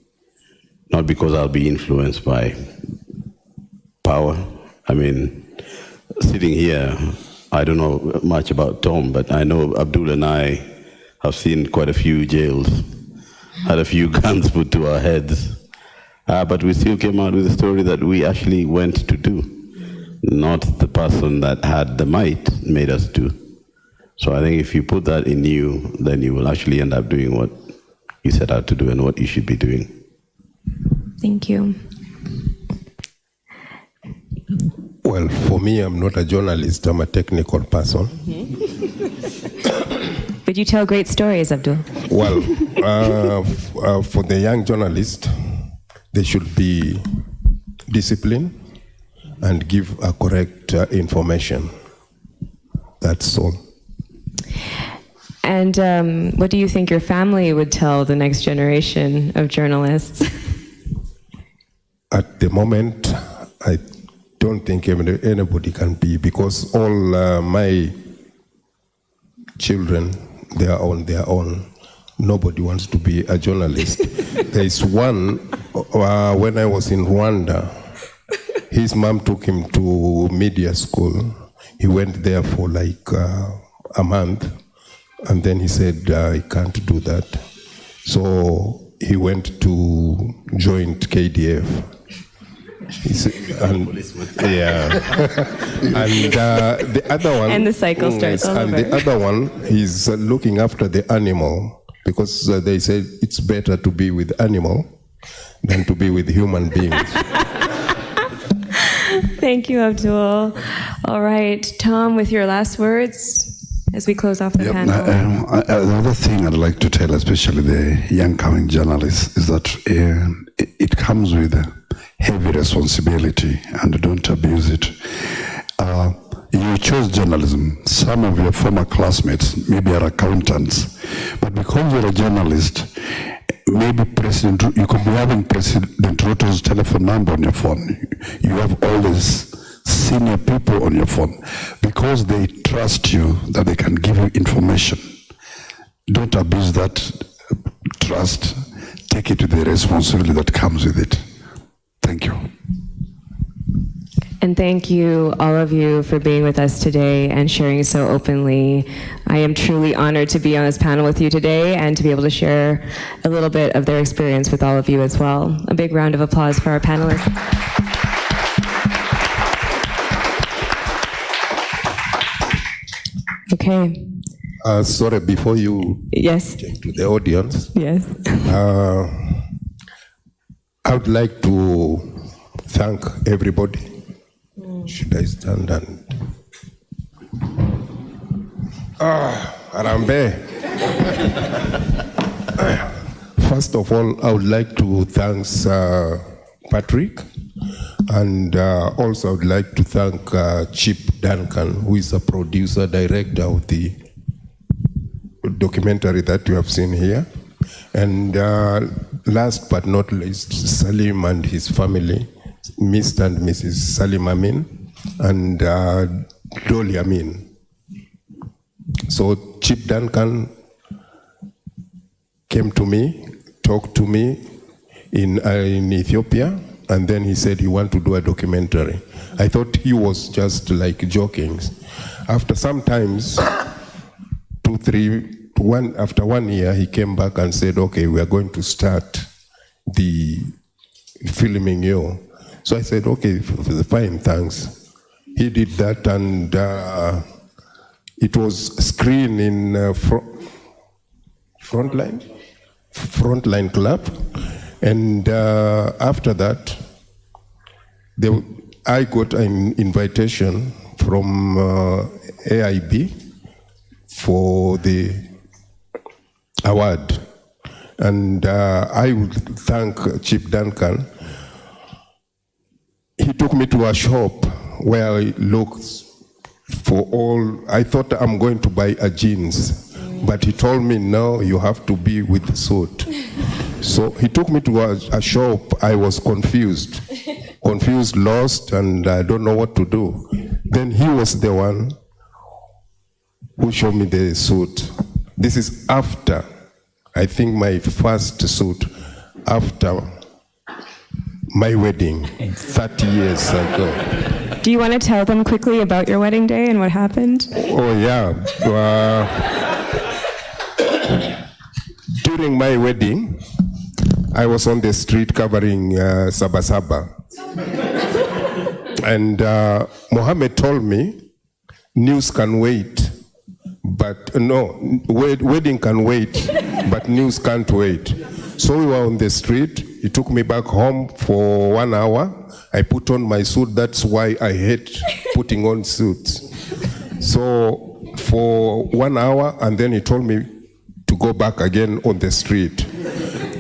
Not because I'll be influenced by power. I mean, sitting here, I don't know much about Tom, but I know Abdul and I have seen quite a few jails, had a few guns put to our heads, but we still came out with a story that we actually went to do, not the person that had the might made us do. So I think if you put that in you, then you will actually end up doing what you set out to do and what you should be doing. Thank you. Well, for me, I'm not a journalist, I'm a technical person. But you tell great stories, Abdul. Well, for the young journalist, they should be disciplined and give a correct information. That's all. And what do you think your family would tell the next generation of journalists? At the moment, I don't think anybody can be, because all my children, they are on their own. Nobody wants to be a journalist. There is one, when I was in Rwanda, his mom took him to media school. He went there for like a month, and then he said, he can't do that. So he went to join KDF. And the other one, And the cycle starts all and over. the other one, he's looking after the animal, because they said it's better to be with animal than to be with human beings. Thank you, Abdul. All right, Tom, with your last words as we close off the panel. Another thing I'd like to tell, especially the young coming journalists, is that it comes with a heavy responsibility, and don't abuse it. You chose journalism. Some of your former classmates maybe are accountants, but because you're a journalist, maybe you could be having President Ruto's telephone number on your phone. You have all these senior people on your phone because they trust you that they can give you information. Don't abuse that trust. Take it with the responsibility that comes with it. Thank you. And thank you, all of you, for being with us today and sharing so openly. I am truly honored to be on this panel with you today and to be able to share a little bit of their experience with all of you as well. A big round of applause for our panelists. Okay. Sorry, before you Yes. take to the audience, Yes. I would like to thank everybody. Should I stand and... Arambe. First of all, I would like to thank Patrick, and also I would like to thank Chip Duncan, who is a producer, director of the documentary that you have seen here. And last but not least, Salim and his family, Mr. and Mrs. Salim Amin, and Dolly Amin. So Chip Duncan came to me, talked to me in Ethiopia, and then he said he wanted to do a documentary. I thought he was just like joking. After some times, after 1 year, he came back and said, okay, we are going to start the filming you. So I said, okay, fine, thanks. He did that, and it was screened in Frontline Club. And after that, I got an invitation from AIB for the award. And I would thank Chip Duncan. He took me to a shop where I looked for all, I thought I'm going to buy a jeans, but he told me, no, you have to be with a suit. So he took me to a shop. I was confused, lost, and I don't know what to do. Then he was the one who showed me the suit. This is after, I think, my first suit, after my wedding 30 years ago. Do you want to tell them quickly about your wedding day and what happened? Oh, yeah. During my wedding, I was on the street covering Sabasaba. And Mohammed told me, news can wait, but wedding can wait, but news can't wait. So we were on the street. He took me back home for 1 hour. I put on my suit. That's why I hate putting on suits. So for 1 hour, and then he told me to go back again on the street.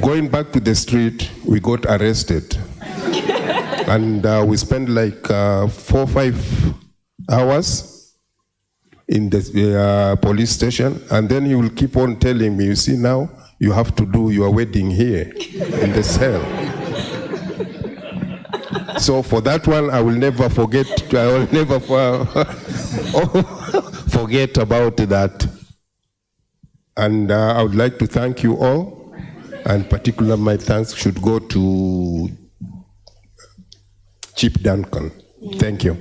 Going back to the street, we got arrested. And we spent like 4 or 5 hours in the police station. And then he will keep on telling me, you see now, you have to do your wedding here in the cell. So for that one, I will never forget. I will never forget about that. And I would like to thank you all, and particularly my thanks should go to Chief Duncan. Thank you.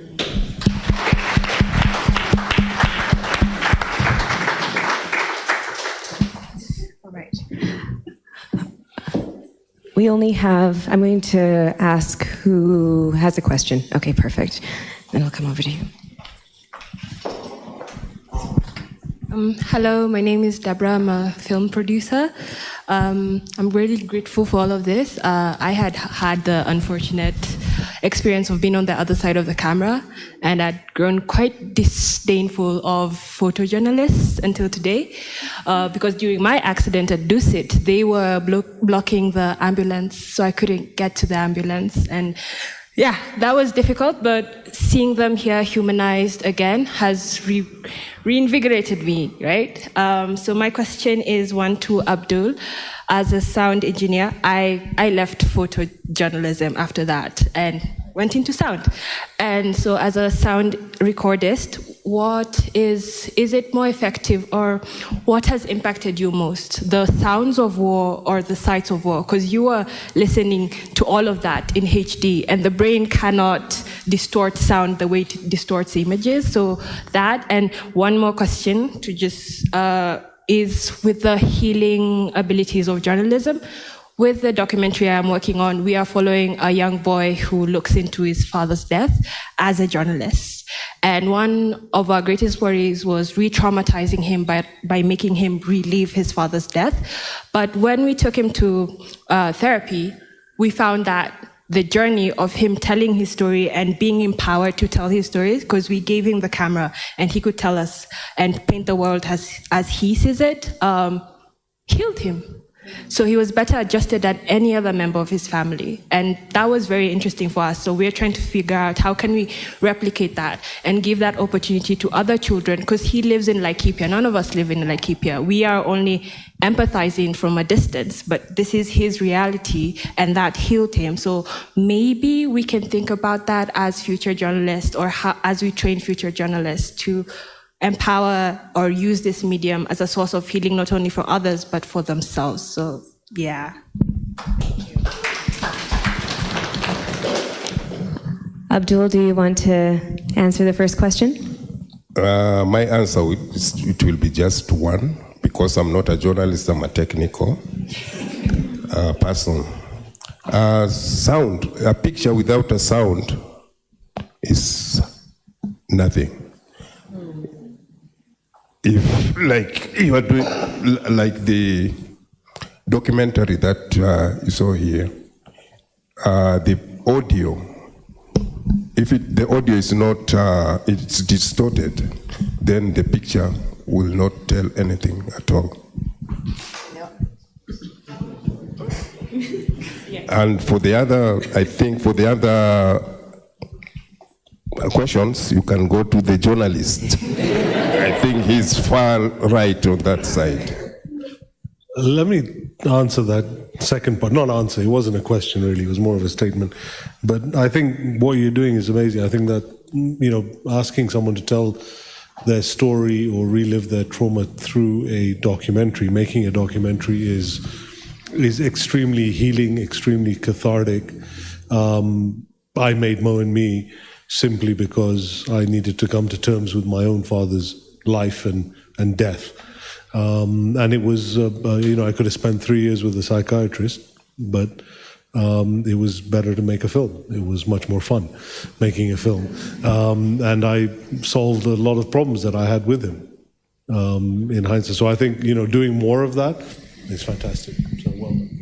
All right. We only have, I'm going to ask who has a question. Okay, perfect. Then I'll come over to you. Hello, my name is Deborah. I'm a film producer. I'm really grateful for all of this. I had the unfortunate experience of being on the other side of the camera, and I'd grown quite disdainful of photojournalists until today, because during my accident at Dusit, they were blocking the ambulance, so I couldn't get to the ambulance. And yeah, that was difficult, but seeing them here humanized again has reinvigorated me, right? So my question is one to Abdul. As a sound engineer, I left photojournalism after that and went into sound. And so as a sound recordist, what is it more effective, or what has impacted you most? The sounds of war or the sights of war? Because you are listening to all of that in HD, and the brain cannot distort sound the way it distorts images. So that, and one more question to just, is with the healing abilities of journalism. With the documentary I'm working on, we are following a young boy who looks into his father's death as a journalist. And one of our greatest worries was re-traumatizing him by making him relive his father's death. But when we took him to therapy, we found that the journey of him telling his story and being empowered to tell his stories, because we gave him the camera and he could tell us and paint the world as he sees it, healed him. So he was better adjusted than any other member of his family. And that was very interesting for us. So we're trying to figure out how can we replicate that and give that opportunity to other children, because he lives in Laikipia. None of us live in Laikipia. We are only empathizing from a distance, but this is his reality, and that healed him. So maybe we can think about that as future journalists, or as we train future journalists to empower or use this medium as a source of healing, not only for others, but for themselves. So, yeah. Abdul, do you want to answer the first question? My answer, it will be just one, because I'm not a journalist, I'm a technical person. Sound, a picture without a sound is nothing. If, like, you are doing, like the documentary that you saw here, the audio, if the audio is not, it's distorted, then the picture will not tell anything at all. And for the other, I think for the other questions, you can go to the journalist. I think he's far right on that side. Let me answer that second part. Not answer, it wasn't a question really, it was more of a statement. But I think what you're doing is amazing. I think that, you know, asking someone to tell their story or relive their trauma through a documentary, making a documentary is extremely healing, extremely cathartic. I made Mo and Me simply because I needed to come to terms with my own father's life and death. And it was, you know, I could have spent 3 years with a psychiatrist, but it was better to make a film. It was much more fun making a film. And I solved a lot of problems that I had with him in hindsight. So I think, you know, doing more of that is fantastic. So well done.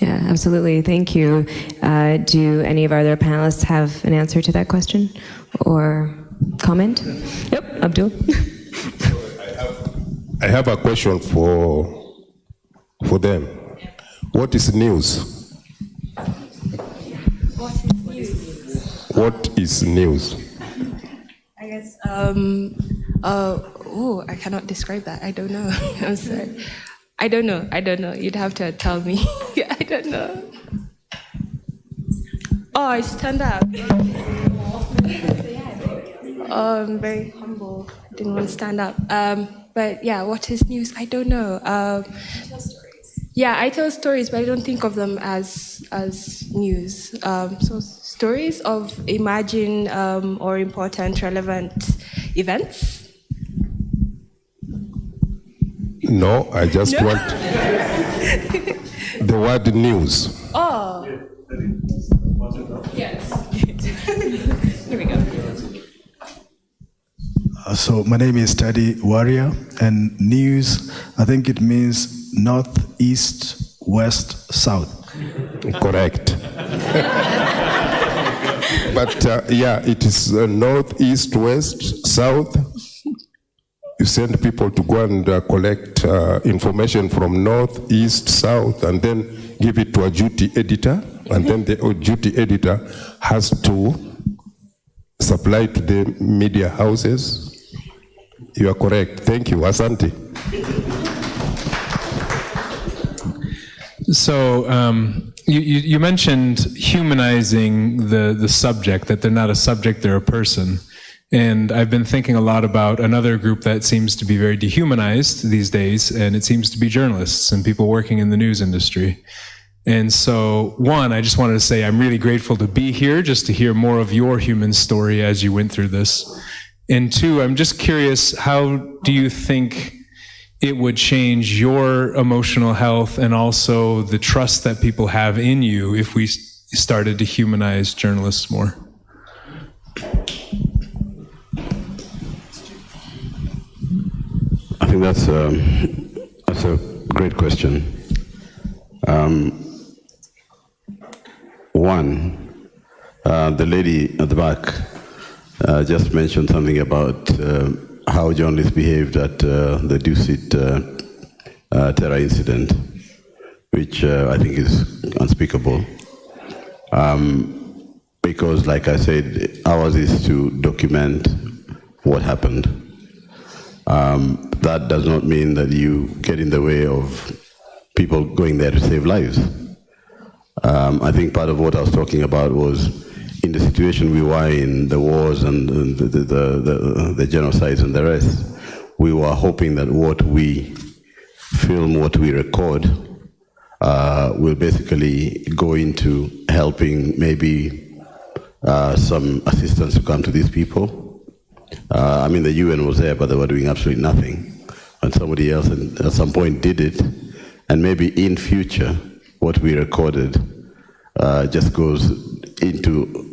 Yeah, absolutely. Thank you. Do any of our other panelists have an answer to that question or comment? Yep, Abdul. I have a question for them. What is news? What is news? I guess, I cannot describe that. I don't know. I'm sorry. I don't know. You'd have to tell me. I don't know. Oh, I stand up. Oh, I'm very humble. I didn't want to stand up. But yeah, what is news? I don't know. Yeah, I tell stories, but I don't think of them as news. So stories of imagined or important, relevant events. No, I just want the word news. Oh. Yes. Here we go. So my name is Teddy Warrior, and news, I think it means north, east, west, south. Correct. But yeah, it is north, east, west, south. You send people to go and collect information from north, east, south, and then give it to a duty editor, and then the duty editor has to supply to the media houses. You are correct. Thank you. Asante. So you mentioned humanizing the subject, that they're not a subject, they're a person. And I've been thinking a lot about another group that seems to be very dehumanized these days, and it seems to be journalists and people working in the news industry. And so, one, I just wanted to say I'm really grateful to be here, just to hear more of your human story as you went through this. And two, I'm just curious, how do you think it would change your emotional health and also the trust that people have in you if we started to humanize journalists more? I think that's a great question. One, the lady at the back just mentioned something about how journalists behaved at the Dusit terror incident, which I think is unspeakable. Because, like I said, ours is to document what happened. That does not mean that you get in the way of people going there to save lives. I think part of what I was talking about was in the situation we were in, the wars and the genocides and the rest, we were hoping that what we film, what we record, will basically go into helping maybe some assistance to come to these people. I mean, the UN was there, but they were doing absolutely nothing. And somebody else at some point did it. And maybe in future, what we recorded just goes into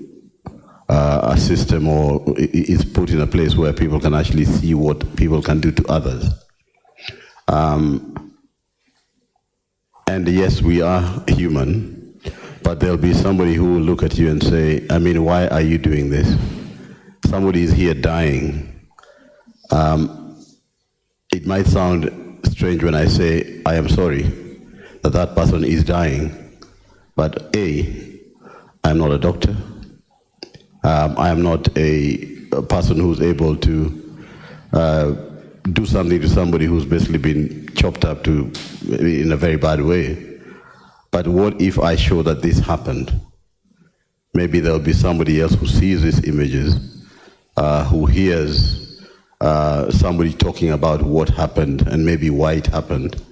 a system or is put in a place where people can actually see what people can do to others. And yes, we are human, but there'll be somebody who will look at you and say, I mean, why are you doing this? Somebody is here dying. It might sound strange when I say, I am sorry that that person is dying, but A, I'm not a doctor. I am not a person who's able to do something to somebody who's basically been chopped up in a very bad way. But what if I show that this happened? Maybe there'll be somebody else who sees these images, who hears somebody talking about what happened and maybe why it happened,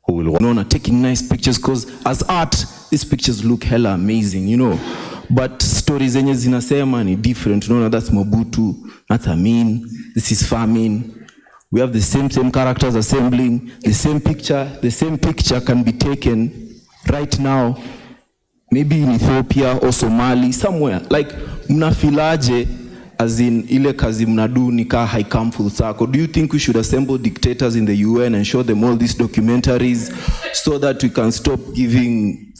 who will taking nice pictures, because as art, these pictures look hella amazing, you know. But stories zenye zinasema ni different. No, that's Mobutu, that's Amin, this is famine. We have the same characters assembling, the same picture can be taken right now, maybe in Ethiopia or Somali, somewhere. Like, mnafilaje as in ile kazi mnadu nika haikam full circle. Do you think we should assemble dictators in the UN and show them all these documentaries so that we can stop giving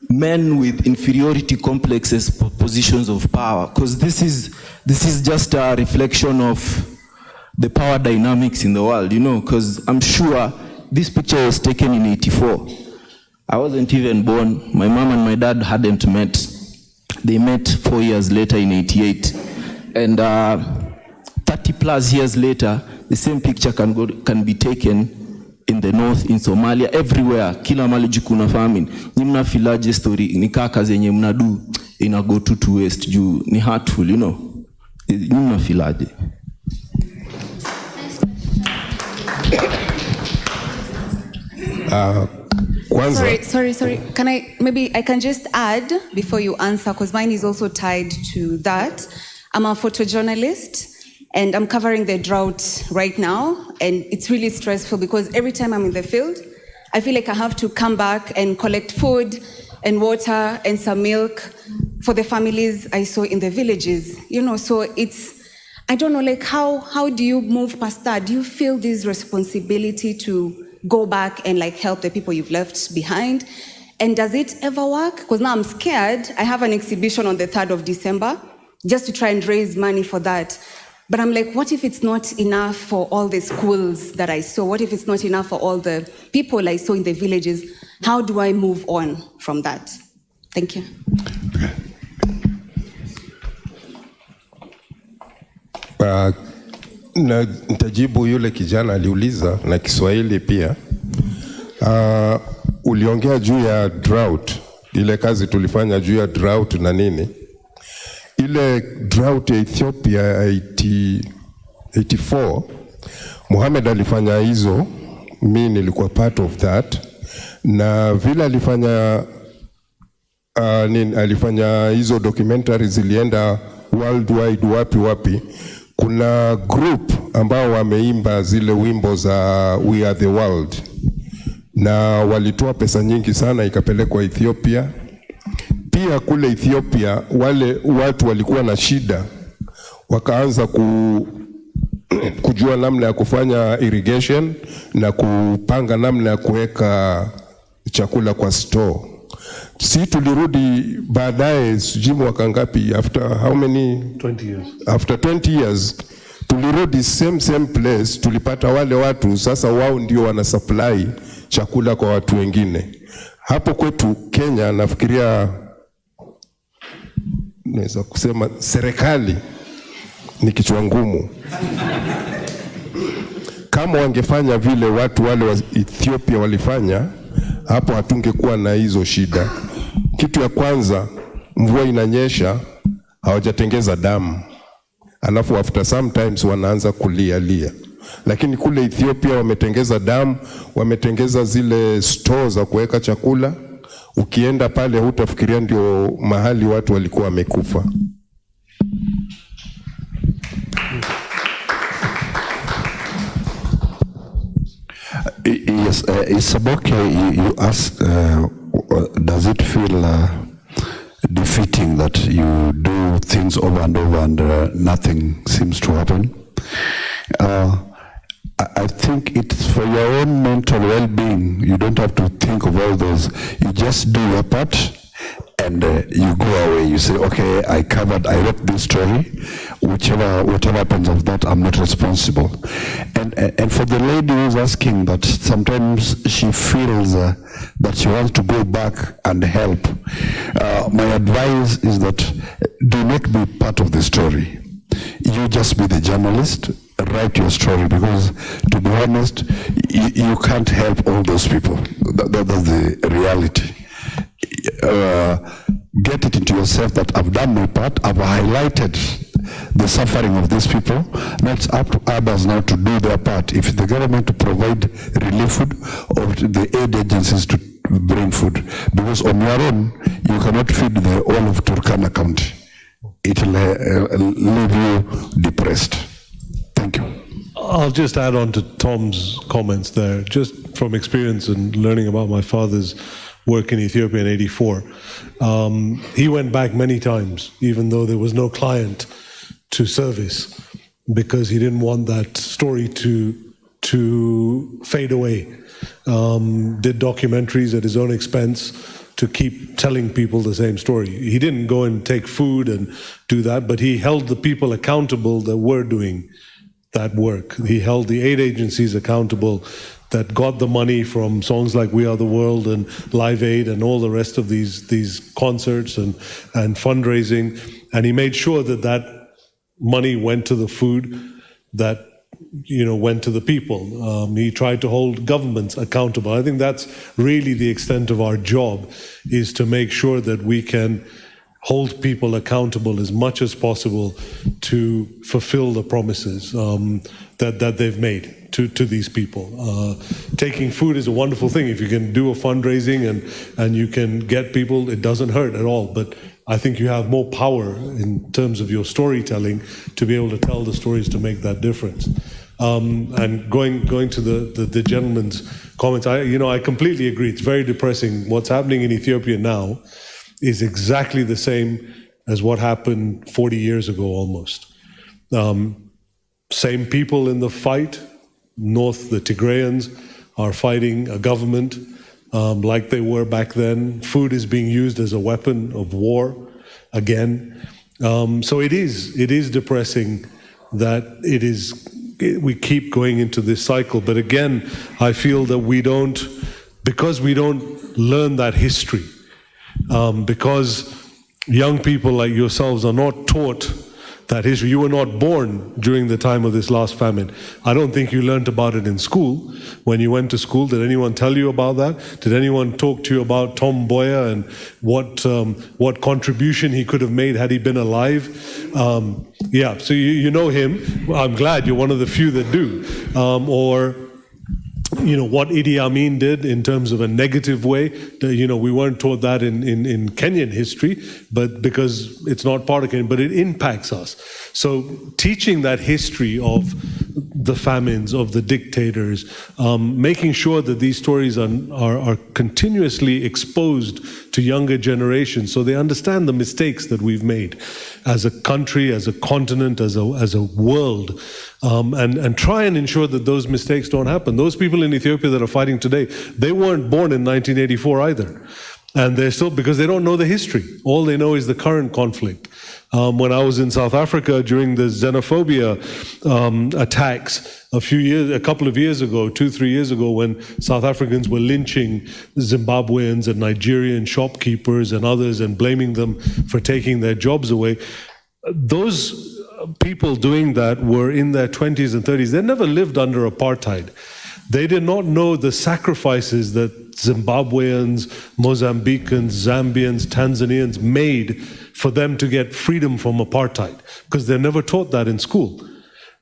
men with inferiority complexes positions of power? Because this is just a reflection of the power dynamics in the world, you know, because I'm sure this picture was taken in 84. I wasn't even born. My mom and my dad hadn't met. They met 4 years later in 88. And 30 plus years later, the same picture can be taken in the north, in Somalia, everywhere. Kila mali jikuna famine. Ni mnafilaje story, ni kaka zenye mnadu, ina go to waste, juu ni hurtful, you know. Ni mnafilaje. Sorry. Maybe I can just add before you answer, because mine is also tied to that. I'm a photojournalist and I'm covering the drought right now, and it's really stressful because every time I'm in the field, I feel like I have to come back and collect food and water and some milk for the families I saw in the villages. You know, so it's, I don't know, like how do you move past that? Do you feel this responsibility to go back and like help the people you've left behind? And does it ever work? Because now I'm scared. I have an exhibition on the 3rd of December just to try and raise money for that. But I'm like, what if it's not enough for all the schools that I saw? What if it's not enough for all the people I saw in the villages? How do I move on from that? Thank you. Na nitajibu yule kijana aliuliza na Kiswahili pia. Uliongea juu ya drought, ile kazi tulifanya juu ya drought na nini. Ile drought ya Ethiopia 84, Mohamed alifanya hizo, mimi nilikuwa part of that. Na vile alifanya hizo documentaries zilienda worldwide wapi. Kuna group ambao wameimba zile wimbo za We Are The World, na walitoa pesa nyingi sana ikapelekwa Ethiopia. Pia kule Ethiopia wale watu walikuwa na shida, wakaanza kujua namna ya kufanya irrigation na kupanga namna ya kuweka chakula kwa store. Si tulirudi baadaye, sijui mwaka ngapi, after how many? 20 years. After 20 years tulirudi same place, tulipata wale watu sasa wao ndio wana supply chakula kwa watu wengine. Hapo kwetu Kenya nafikiria naweza kusema serikali ni kichwa ngumu. Kama wangefanya vile watu wale wa Ethiopia walifanya, hapo hatungekuwa na hizo shida. Kitu ya kwanza, mvua inanyesha, hawajatengeza damu. Alafu after sometimes wanaanza kulia. Lakini kule Ethiopia wametengeza damu, wametengeza zile stores za kuweka chakula. Ukienda pale hutafikiria ndio mahali watu walikuwa wamekufa. Yes, Isaboke, you asked, does it feel defeating that you do things over and over and nothing seems to happen? I think it's for your own mental well-being. You don't have to think of all those. You just do your part and you go away. You say, okay, I wrote this story. Whatever happens of that, I'm not responsible. And for the lady who's asking that sometimes she feels that she wants to go back and help, my advice is that do not be part of the story. You just be the journalist, write your story, because to be honest, you can't help all those people. That's the reality. Get it into yourself that I've done my part, I've highlighted the suffering of these people. Now it's up to others now to do their part. If the government to provide relief food or the aid agencies to bring food, because on your own you cannot feed the whole of Turkana County. It will leave you depressed. Thank you. I'll just add on to Tom's comments there, just from experience and learning about my father's work in Ethiopia in '84. He went back many times, even though there was no client service because he didn't want that story to fade away. Did documentaries at his own expense to keep telling people the same story. He didn't go and take food and do that, but he held the people accountable that were doing that work. He held the aid agencies accountable that got the money from songs like We Are the World and Live Aid and all the rest of these concerts and fundraising. And he made sure that that money went to the food that went to the people. He tried to hold governments accountable. I think that's really the extent of our job, is to make sure that we can hold people accountable as much as possible to fulfill the promises that they've made to these people. Taking food is a wonderful thing. If you can do a fundraising and you can get people, it doesn't hurt at all. But I think you have more power in terms of your storytelling to be able to tell the stories to make that difference. And going to the gentleman's comments, I completely agree. It's very depressing. What's happening in Ethiopia now is exactly the same as what happened 40 years ago almost. Same people in the fight. North, the Tigrayans are fighting a government like they were back then. Food is being used as a weapon of war again. So it is depressing that we keep going into this cycle. But again, I feel that because we don't learn that history, because young people like yourselves are not taught that history. You were not born during the time of this last famine. I don't think you learned about it in school. When you went to school, did anyone tell you about that? Did anyone talk to you about Tom Mboya and what contribution he could have made had he been alive? Yeah, so you know him. I'm glad you're one of the few that do. Or what Idi Amin did in terms of a negative way. We weren't taught that in Kenyan history, but because it's not part of Kenya, but it impacts us. So teaching that history of the famines, of the dictators, making sure that these stories are continuously exposed to younger generations so they understand the mistakes that we've made as a country, as a continent, as a world, and try and ensure that those mistakes don't happen. Those people in Ethiopia that are fighting today, they weren't born in 1984 either. And they're still, because they don't know the history. All they know is the current conflict. When I was in South Africa during the xenophobia attacks a couple of years ago, 2-3 years ago, when South Africans were lynching Zimbabweans and Nigerian shopkeepers and others and blaming them for taking their jobs away, those people doing that were in their 20s and 30s. They never lived under apartheid. They did not know the sacrifices that Zimbabweans, Mozambicans, Zambians, Tanzanians made for them to get freedom from apartheid, because they're never taught that in school.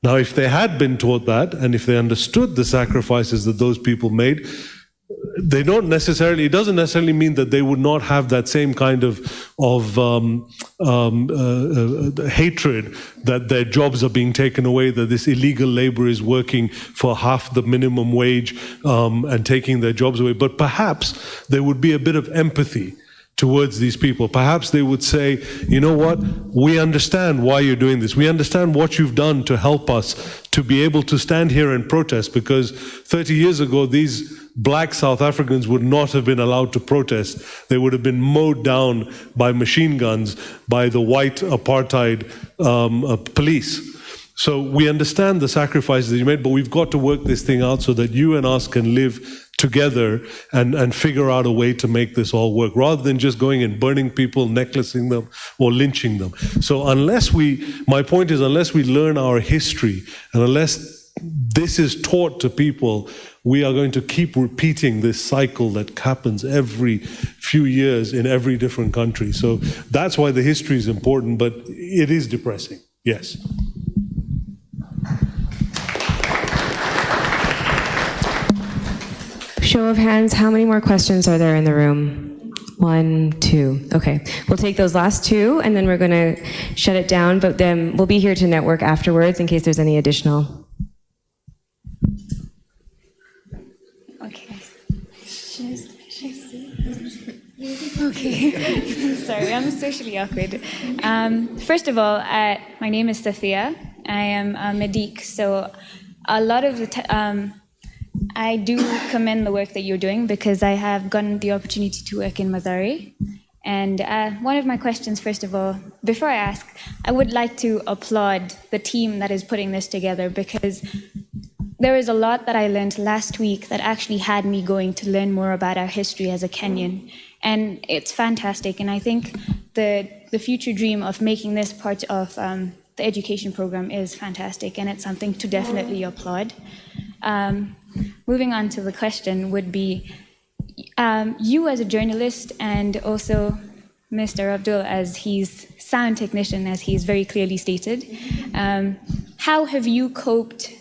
Now, if they had been taught that, and if they understood the sacrifices that those people made, it doesn't necessarily mean that they would not have that same kind of hatred that their jobs are being taken away, that this illegal labor is working for half the minimum wage and taking their jobs away. But perhaps there would be a bit of empathy towards these people. Perhaps they would say, you know what, we understand why you're doing this. We understand what you've done to help us to be able to stand here and protest, because 30 years ago, these black South Africans would not have been allowed to protest. They would have been mowed down by machine guns by the white apartheid police. So we understand the sacrifices that you made, but we've got to work this thing out so that you and us can live together and figure out a way to make this all work, rather than just going and burning people, necklacing them, or lynching them. So my point is, unless we learn our history, and unless this is taught to people, we are going to keep repeating this cycle that happens every few years in every different country. So that's why the history is important, but it is depressing, yes. Show of hands, how many more questions are there in the room? 1, 2. Okay, we'll take those last 2, and then we're going to shut it down, but then we'll be here to network afterwards in case there's any additional. Okay. Okay. Sorry, I'm socially awkward. First of all, my name is Safia. I am a Medic, so a lot of the I do commend the work that you're doing because I have gotten the opportunity to work in Mazari. And one of my questions, first of all, before I ask, I would like to applaud the team that is putting this together because there is a lot that I learned last week that actually had me going to learn more about our history as a Kenyan. And it's fantastic. And I think the future dream of making this part of the education program is fantastic. And it's something to definitely applaud. Moving on to the question would be, you as a journalist and also Mr. Abdul as his sound technician, as he's very clearly stated, how have you coped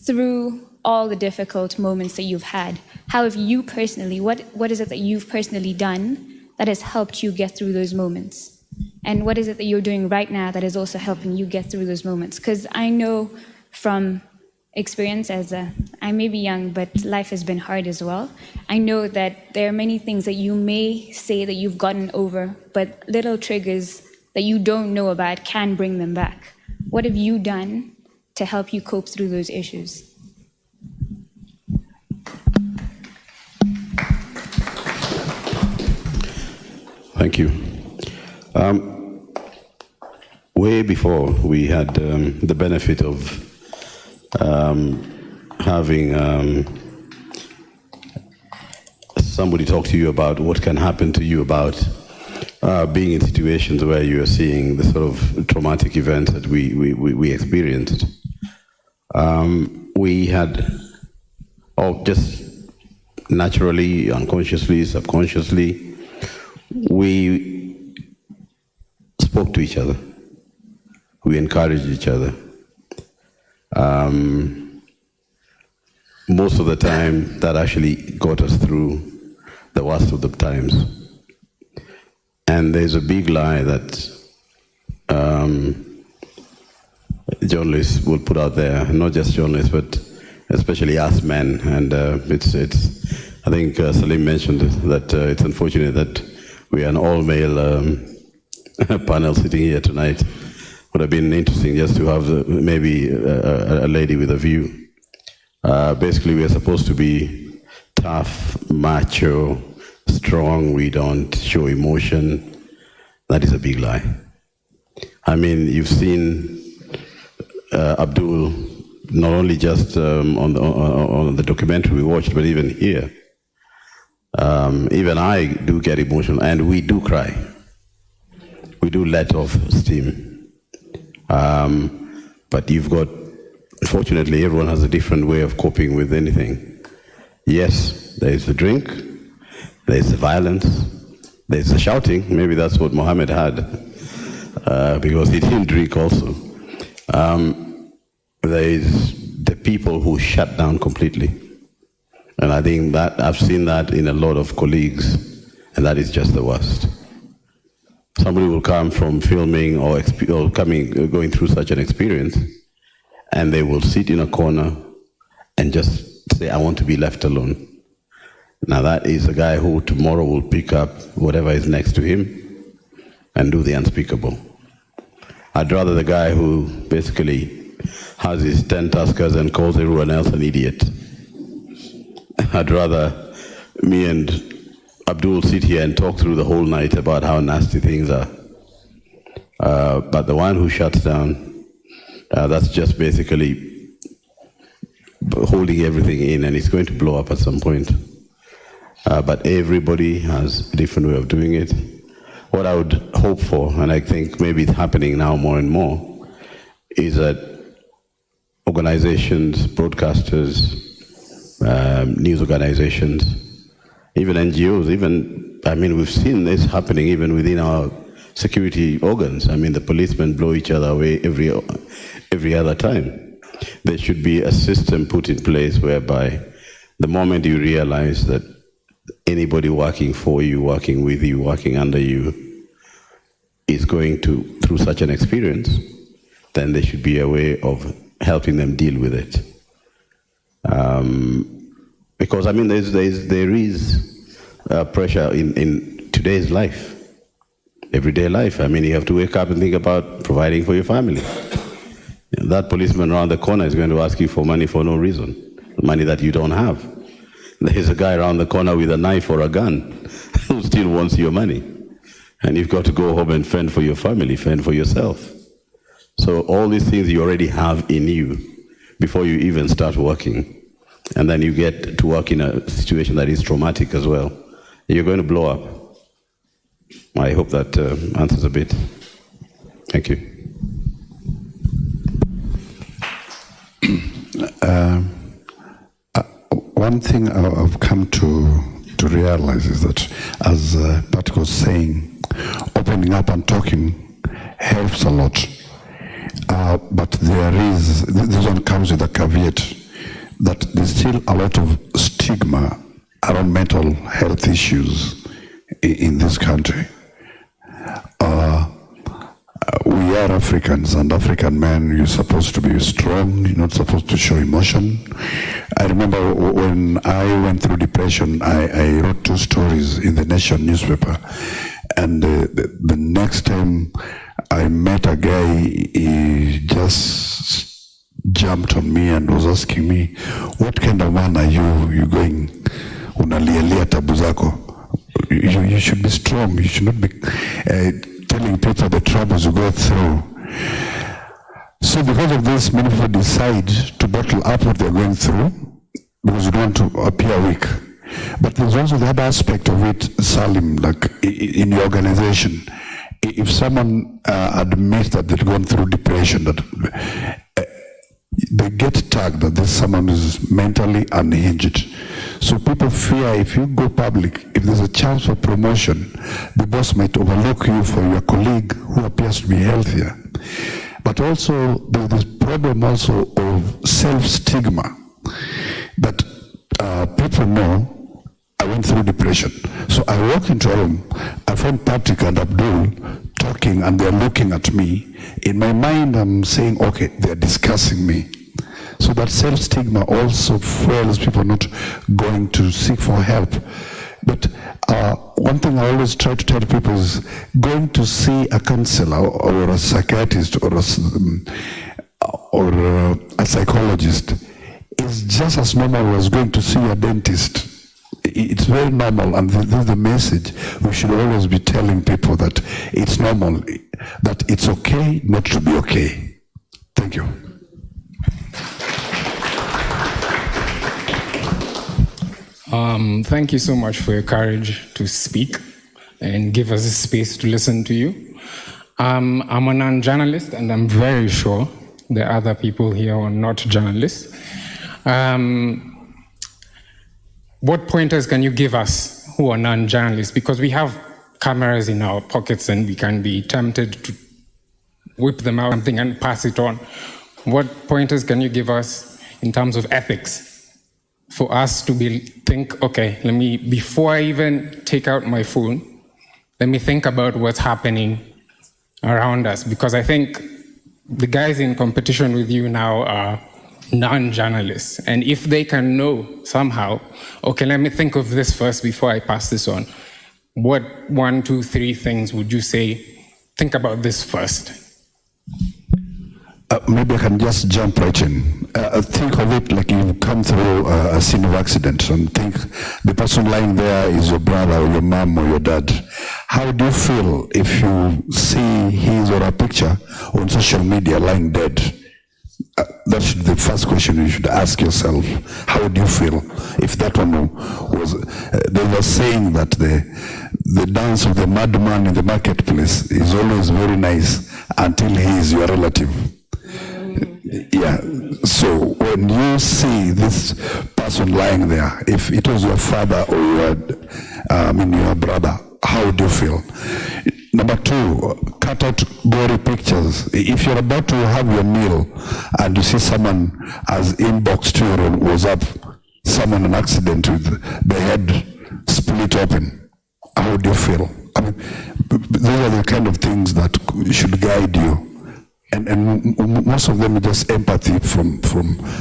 through all the difficult moments that you've had? How have you personally, what is it that you've personally done that has helped you get through those moments? And what is it that you're doing right now that is also helping you get through those moments? Because I know from experience I may be young, but life has been hard as well. I know that there are many things that you may say that you've gotten over, but little triggers that you don't know about can bring them back. What have you done to help you cope through those issues? Thank you. Way before we had the benefit of having somebody talk to you about what can happen to you about being in situations where you are seeing the sort of traumatic events that we experienced. We had, just naturally, unconsciously, subconsciously, we spoke to each other. We encouraged each other. Most of the time, that actually got us through the worst of the times. And there's a big lie that journalists will put out there, not just journalists, but especially us men. And I think Salim mentioned that it's unfortunate that we are an all-male panel sitting here tonight. Would have been interesting just to have maybe a lady with a view. Basically, we are supposed to be tough, macho, strong. We don't show emotion. That is a big lie. I mean, you've seen Abdul not only just on the documentary we watched, but even here. Even I do get emotional, and we do cry. We do let off steam. But you've got, fortunately, everyone has a different way of coping with anything. Yes, there is the drink, there is the violence, there is the shouting. Maybe that's what Mohammed had, because he didn't drink also. There is the people who shut down completely. And I think that I've seen that in a lot of colleagues, and that is just the worst. Somebody will come from filming or going through such an experience, and they will sit in a corner and just say, I want to be left alone. Now that is a guy who tomorrow will pick up whatever is next to him and do the unspeakable. I'd rather the guy who basically has his 10 Tuskers and calls everyone else an idiot. I'd rather me and Abdul sit here and talk through the whole night about how nasty things are. But the one who shuts down, that's just basically holding everything in, and it's going to blow up at some point. But everybody has a different way of doing it. What I would hope for, and I think maybe it's happening now more and more, is that organizations, broadcasters, news organizations, even NGOs, we've seen this happening even within our security organs. I mean, the policemen blow each other away every other time. There should be a system put in place whereby the moment you realize that anybody working for you, working with you, working under you is going through such an experience, then there should be a way of helping them deal with it. Because there is pressure in today's life, everyday life. I mean, you have to wake up and think about providing for your family. That policeman around the corner is going to ask you for money for no reason, money that you don't have. There's a guy around the corner with a knife or a gun who still wants your money. And you've got to go home and fend for your family, fend for yourself. So all these things you already have in you before you even start working. And then you get to work in a situation that is traumatic as well. You're going to blow up. I hope that answers a bit. Thank you. One thing I've come to realize is that, as Pat was saying, opening up and talking helps a lot. But this one comes with a caveat that there's still a lot of stigma around mental health issues in this country. We are Africans, and African men, you're supposed to be strong, you're not supposed to show emotion. I remember when I went through depression, I wrote 2 stories in the Nation newspaper, and the next time I met a guy, he just jumped on me and was asking me, what kind of man are you? You going, unalialia tabu zako. You should be strong, you should not be telling people the troubles you go through. So because of this, many people decide to bottle up what they're going through because you don't want to appear weak. But there's also the other aspect of it, Salim, like in your organization. If someone admits that they've gone through depression, that they get tagged that there's someone who's mentally unhinged. So people fear if you go public, if there's a chance for promotion, the boss might overlook you for your colleague who appears to be healthier. But also there's this problem also of self-stigma, that people know I went through depression. So I walk into a room, I find Patrick and Abdul talking and they're looking at me. In my mind I'm saying, okay, they're discussing me. So that self-stigma also fuels people not going to seek for help. But one thing I always try to tell people is going to see a counselor or a psychiatrist or a psychologist is just as normal as going to see a dentist. It's very normal, and this is the message we should always be telling people, that it's normal, that it's okay not to be okay. Thank you. Thank you so much for your courage to speak and give us a space to listen to you. I'm a non-journalist, and I'm very sure there are other people here who are not journalists. What pointers can you give us who are non-journalists? Because we have cameras in our pockets and we can be tempted to whip them out something and pass it on. What pointers can you give us in terms of ethics for us to think, okay, before I even take out my phone, let me think about what's happening around us? Because I think the guys in competition with you now are non-journalists. And if they can know somehow, okay, let me think of this first before I pass this on. What 1, 2, 3 things would you say, think about this first? Maybe I can just jump right in. Think of it like you've come through a scene of accident, and think the person lying there is your brother or your mom or your dad. How do you feel if you see his or her picture on social media lying dead? That's the first question you should ask yourself. How do you feel if that one was... they were saying that the dance of the madman in the marketplace is always very nice until he is your relative. Yeah, so when you see this person lying there, if it was your father or your brother, how do you feel? Number 2, cut out gory pictures. If you're about to have your meal and you see someone has inboxed you or was up, someone an accident with the head split open, how do you feel? I mean, those are the kind of things that should guide you. And most of them are just empathy from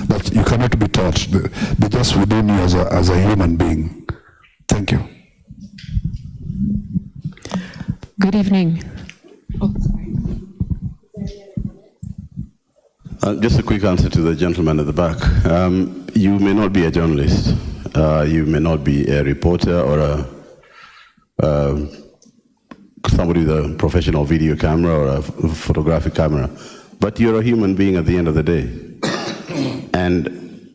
that you cannot be taught. They're just within you as a human being. Thank you. Good evening. Just a quick answer to the gentleman at the back. You may not be a journalist. You may not be a reporter or somebody with a professional video camera or a photographic camera, but you're a human being at the end of the day. And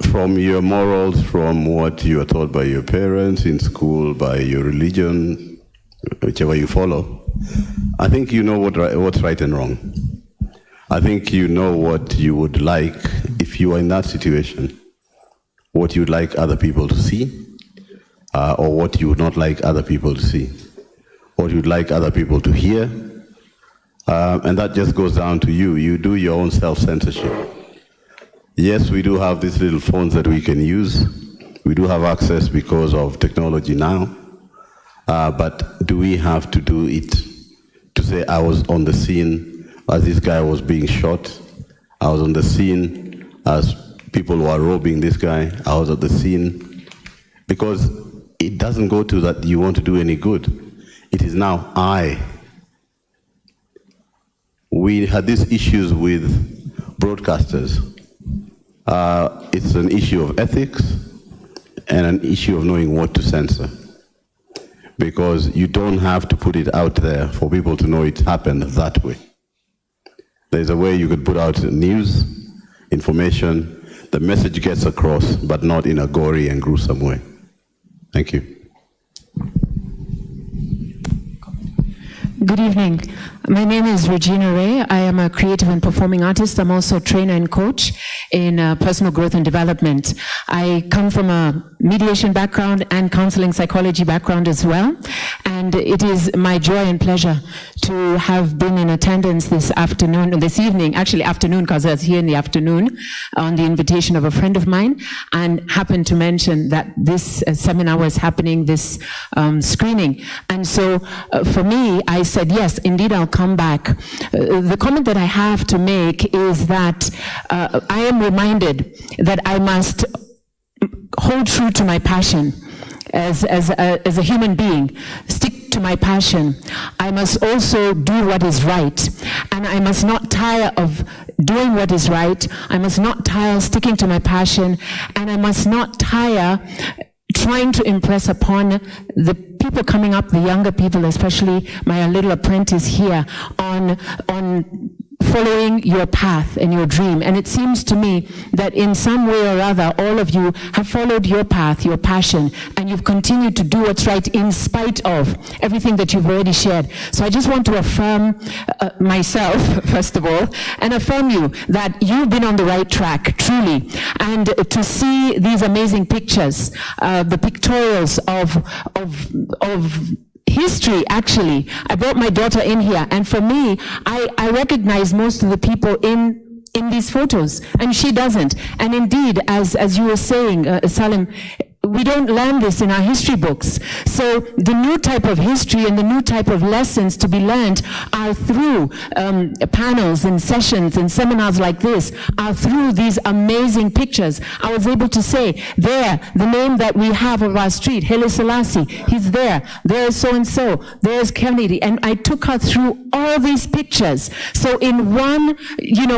from your morals, from what you are taught by your parents in school, by your religion, whichever you follow, I think you know what's right and wrong. I think you know what you would like if you are in that situation, what you would like other people to see, or what you would not like other people to see, what you'd like other people to hear, and that just goes down to you. You do your own self-censorship. Yes, we do have these little phones that we can use. We do have access because of technology now, but do we have to do it to say I was on the scene as this guy was being shot? I was on the scene as people were robbing this guy. I was at the scene. Because it doesn't go to that you want to do any good. It is now I. We had these issues with broadcasters. It's an issue of ethics and an issue of knowing what to censor. Because you don't have to put it out there for people to know it happened that way. There's a way you could put out news, information, the message gets across, but not in a gory and gruesome way. Thank you. Good evening. My name is Regina Ray. I am a creative and performing artist. I'm also a trainer and coach in personal growth and development. I come from a mediation background and counseling psychology background as well. And it is my joy and pleasure to have been in attendance this evening, because I was here in the afternoon on the invitation of a friend of mine, and happened to mention that this seminar was happening, this screening. And so for me, I said, yes, indeed, I'll come back. The comment that I have to make is that I am reminded that I must hold true to my passion as a human being, stick to my passion. I must also do what is right, and I must not tire of doing what is right. I must not tire sticking to my passion, and I must not tire trying to impress upon the people coming up, the younger people, especially my little apprentice here, on following your path and your dream. And it seems to me that in some way or other, all of you have followed your path, your passion, and you've continued to do what's right in spite of everything that you've already shared. So I just want to affirm myself, first of all, and affirm you that you've been on the right track, truly. And to see these amazing pictures, the pictorials of history, actually. I brought my daughter in here, and for me, I recognize most of the people in these photos, and she doesn't. And indeed, as you were saying, Salim, we don't learn this in our history books. So the new type of history and the new type of lessons to be learned are through panels and sessions and seminars like this, are through these amazing pictures. I was able to say, there, the name that we have of our street, Haile Selassie, he's there. There's so-and-so, there's Kennedy. And I took her through all these pictures. So in one,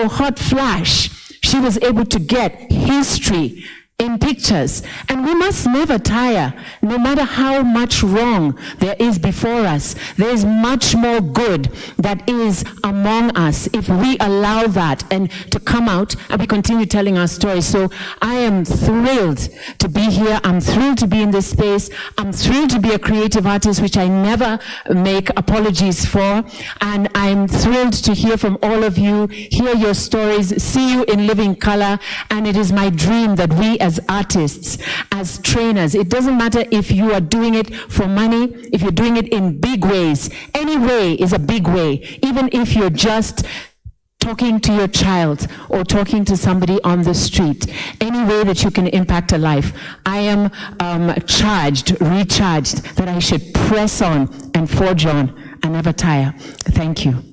hot flash, she was able to get history in pictures. And we must never tire, no matter how much wrong there is before us. There is much more good that is among us if we allow that and to come out and we continue telling our story. So I am thrilled to be here. I'm thrilled to be in this space. I'm thrilled to be a creative artist, which I never make apologies for. And I'm thrilled to hear from all of you, hear your stories, see you in living color. And it is my dream that we as artists, as trainers, it doesn't matter if you are doing it for money, if you're doing it in big ways. Any way is a big way. Even if you're just talking to your child or talking to somebody on the street, any way that you can impact a life. I am recharged that I should press on and forge on and never tire. Thank you.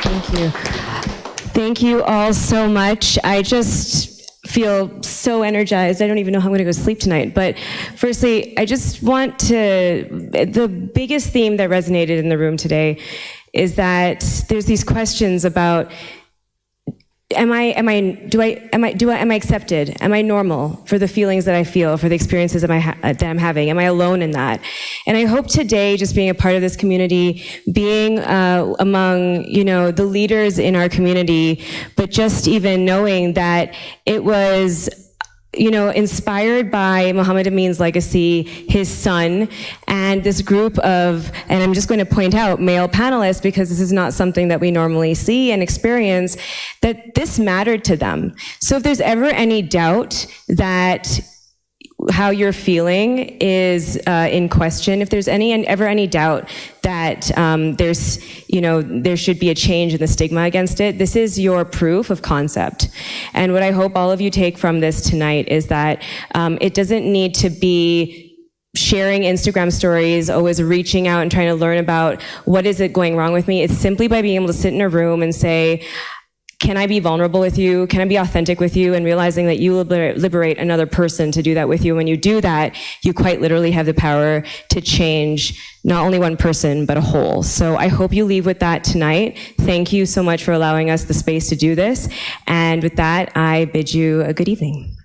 Thank you. Thank you all so much. I just feel so so energized. I don't even know how I'm going to go to sleep tonight. But firstly, I just want to, the biggest theme that resonated in the room today is that there's these questions about, am I accepted? Am I normal for the feelings that I feel, for the experiences that I'm having? Am I alone in that? And I hope today, just being a part of this community, being among, the leaders in our community, but just even knowing that it was, inspired by Muhammad Amin's legacy, his son, and this group of, and I'm just going to point out, male panelists, because this is not something that we normally see and experience, that this mattered to them. So if there's ever any doubt that how you're feeling is in question, if there's ever any doubt that there should be a change in the stigma against it, this is your proof of concept. And what I hope all of you take from this tonight is that it doesn't need to be sharing Instagram stories, always reaching out and trying to learn about what is it going wrong with me. It's simply by being able to sit in a room and say, can I be vulnerable with you? Can I be authentic with you? And realizing that you liberate another person to do that with you. When you do that, you quite literally have the power to change not only one person, but a whole. So I hope you leave with that tonight. Thank you so much for allowing us the space to do this. And with that, I bid you a good evening.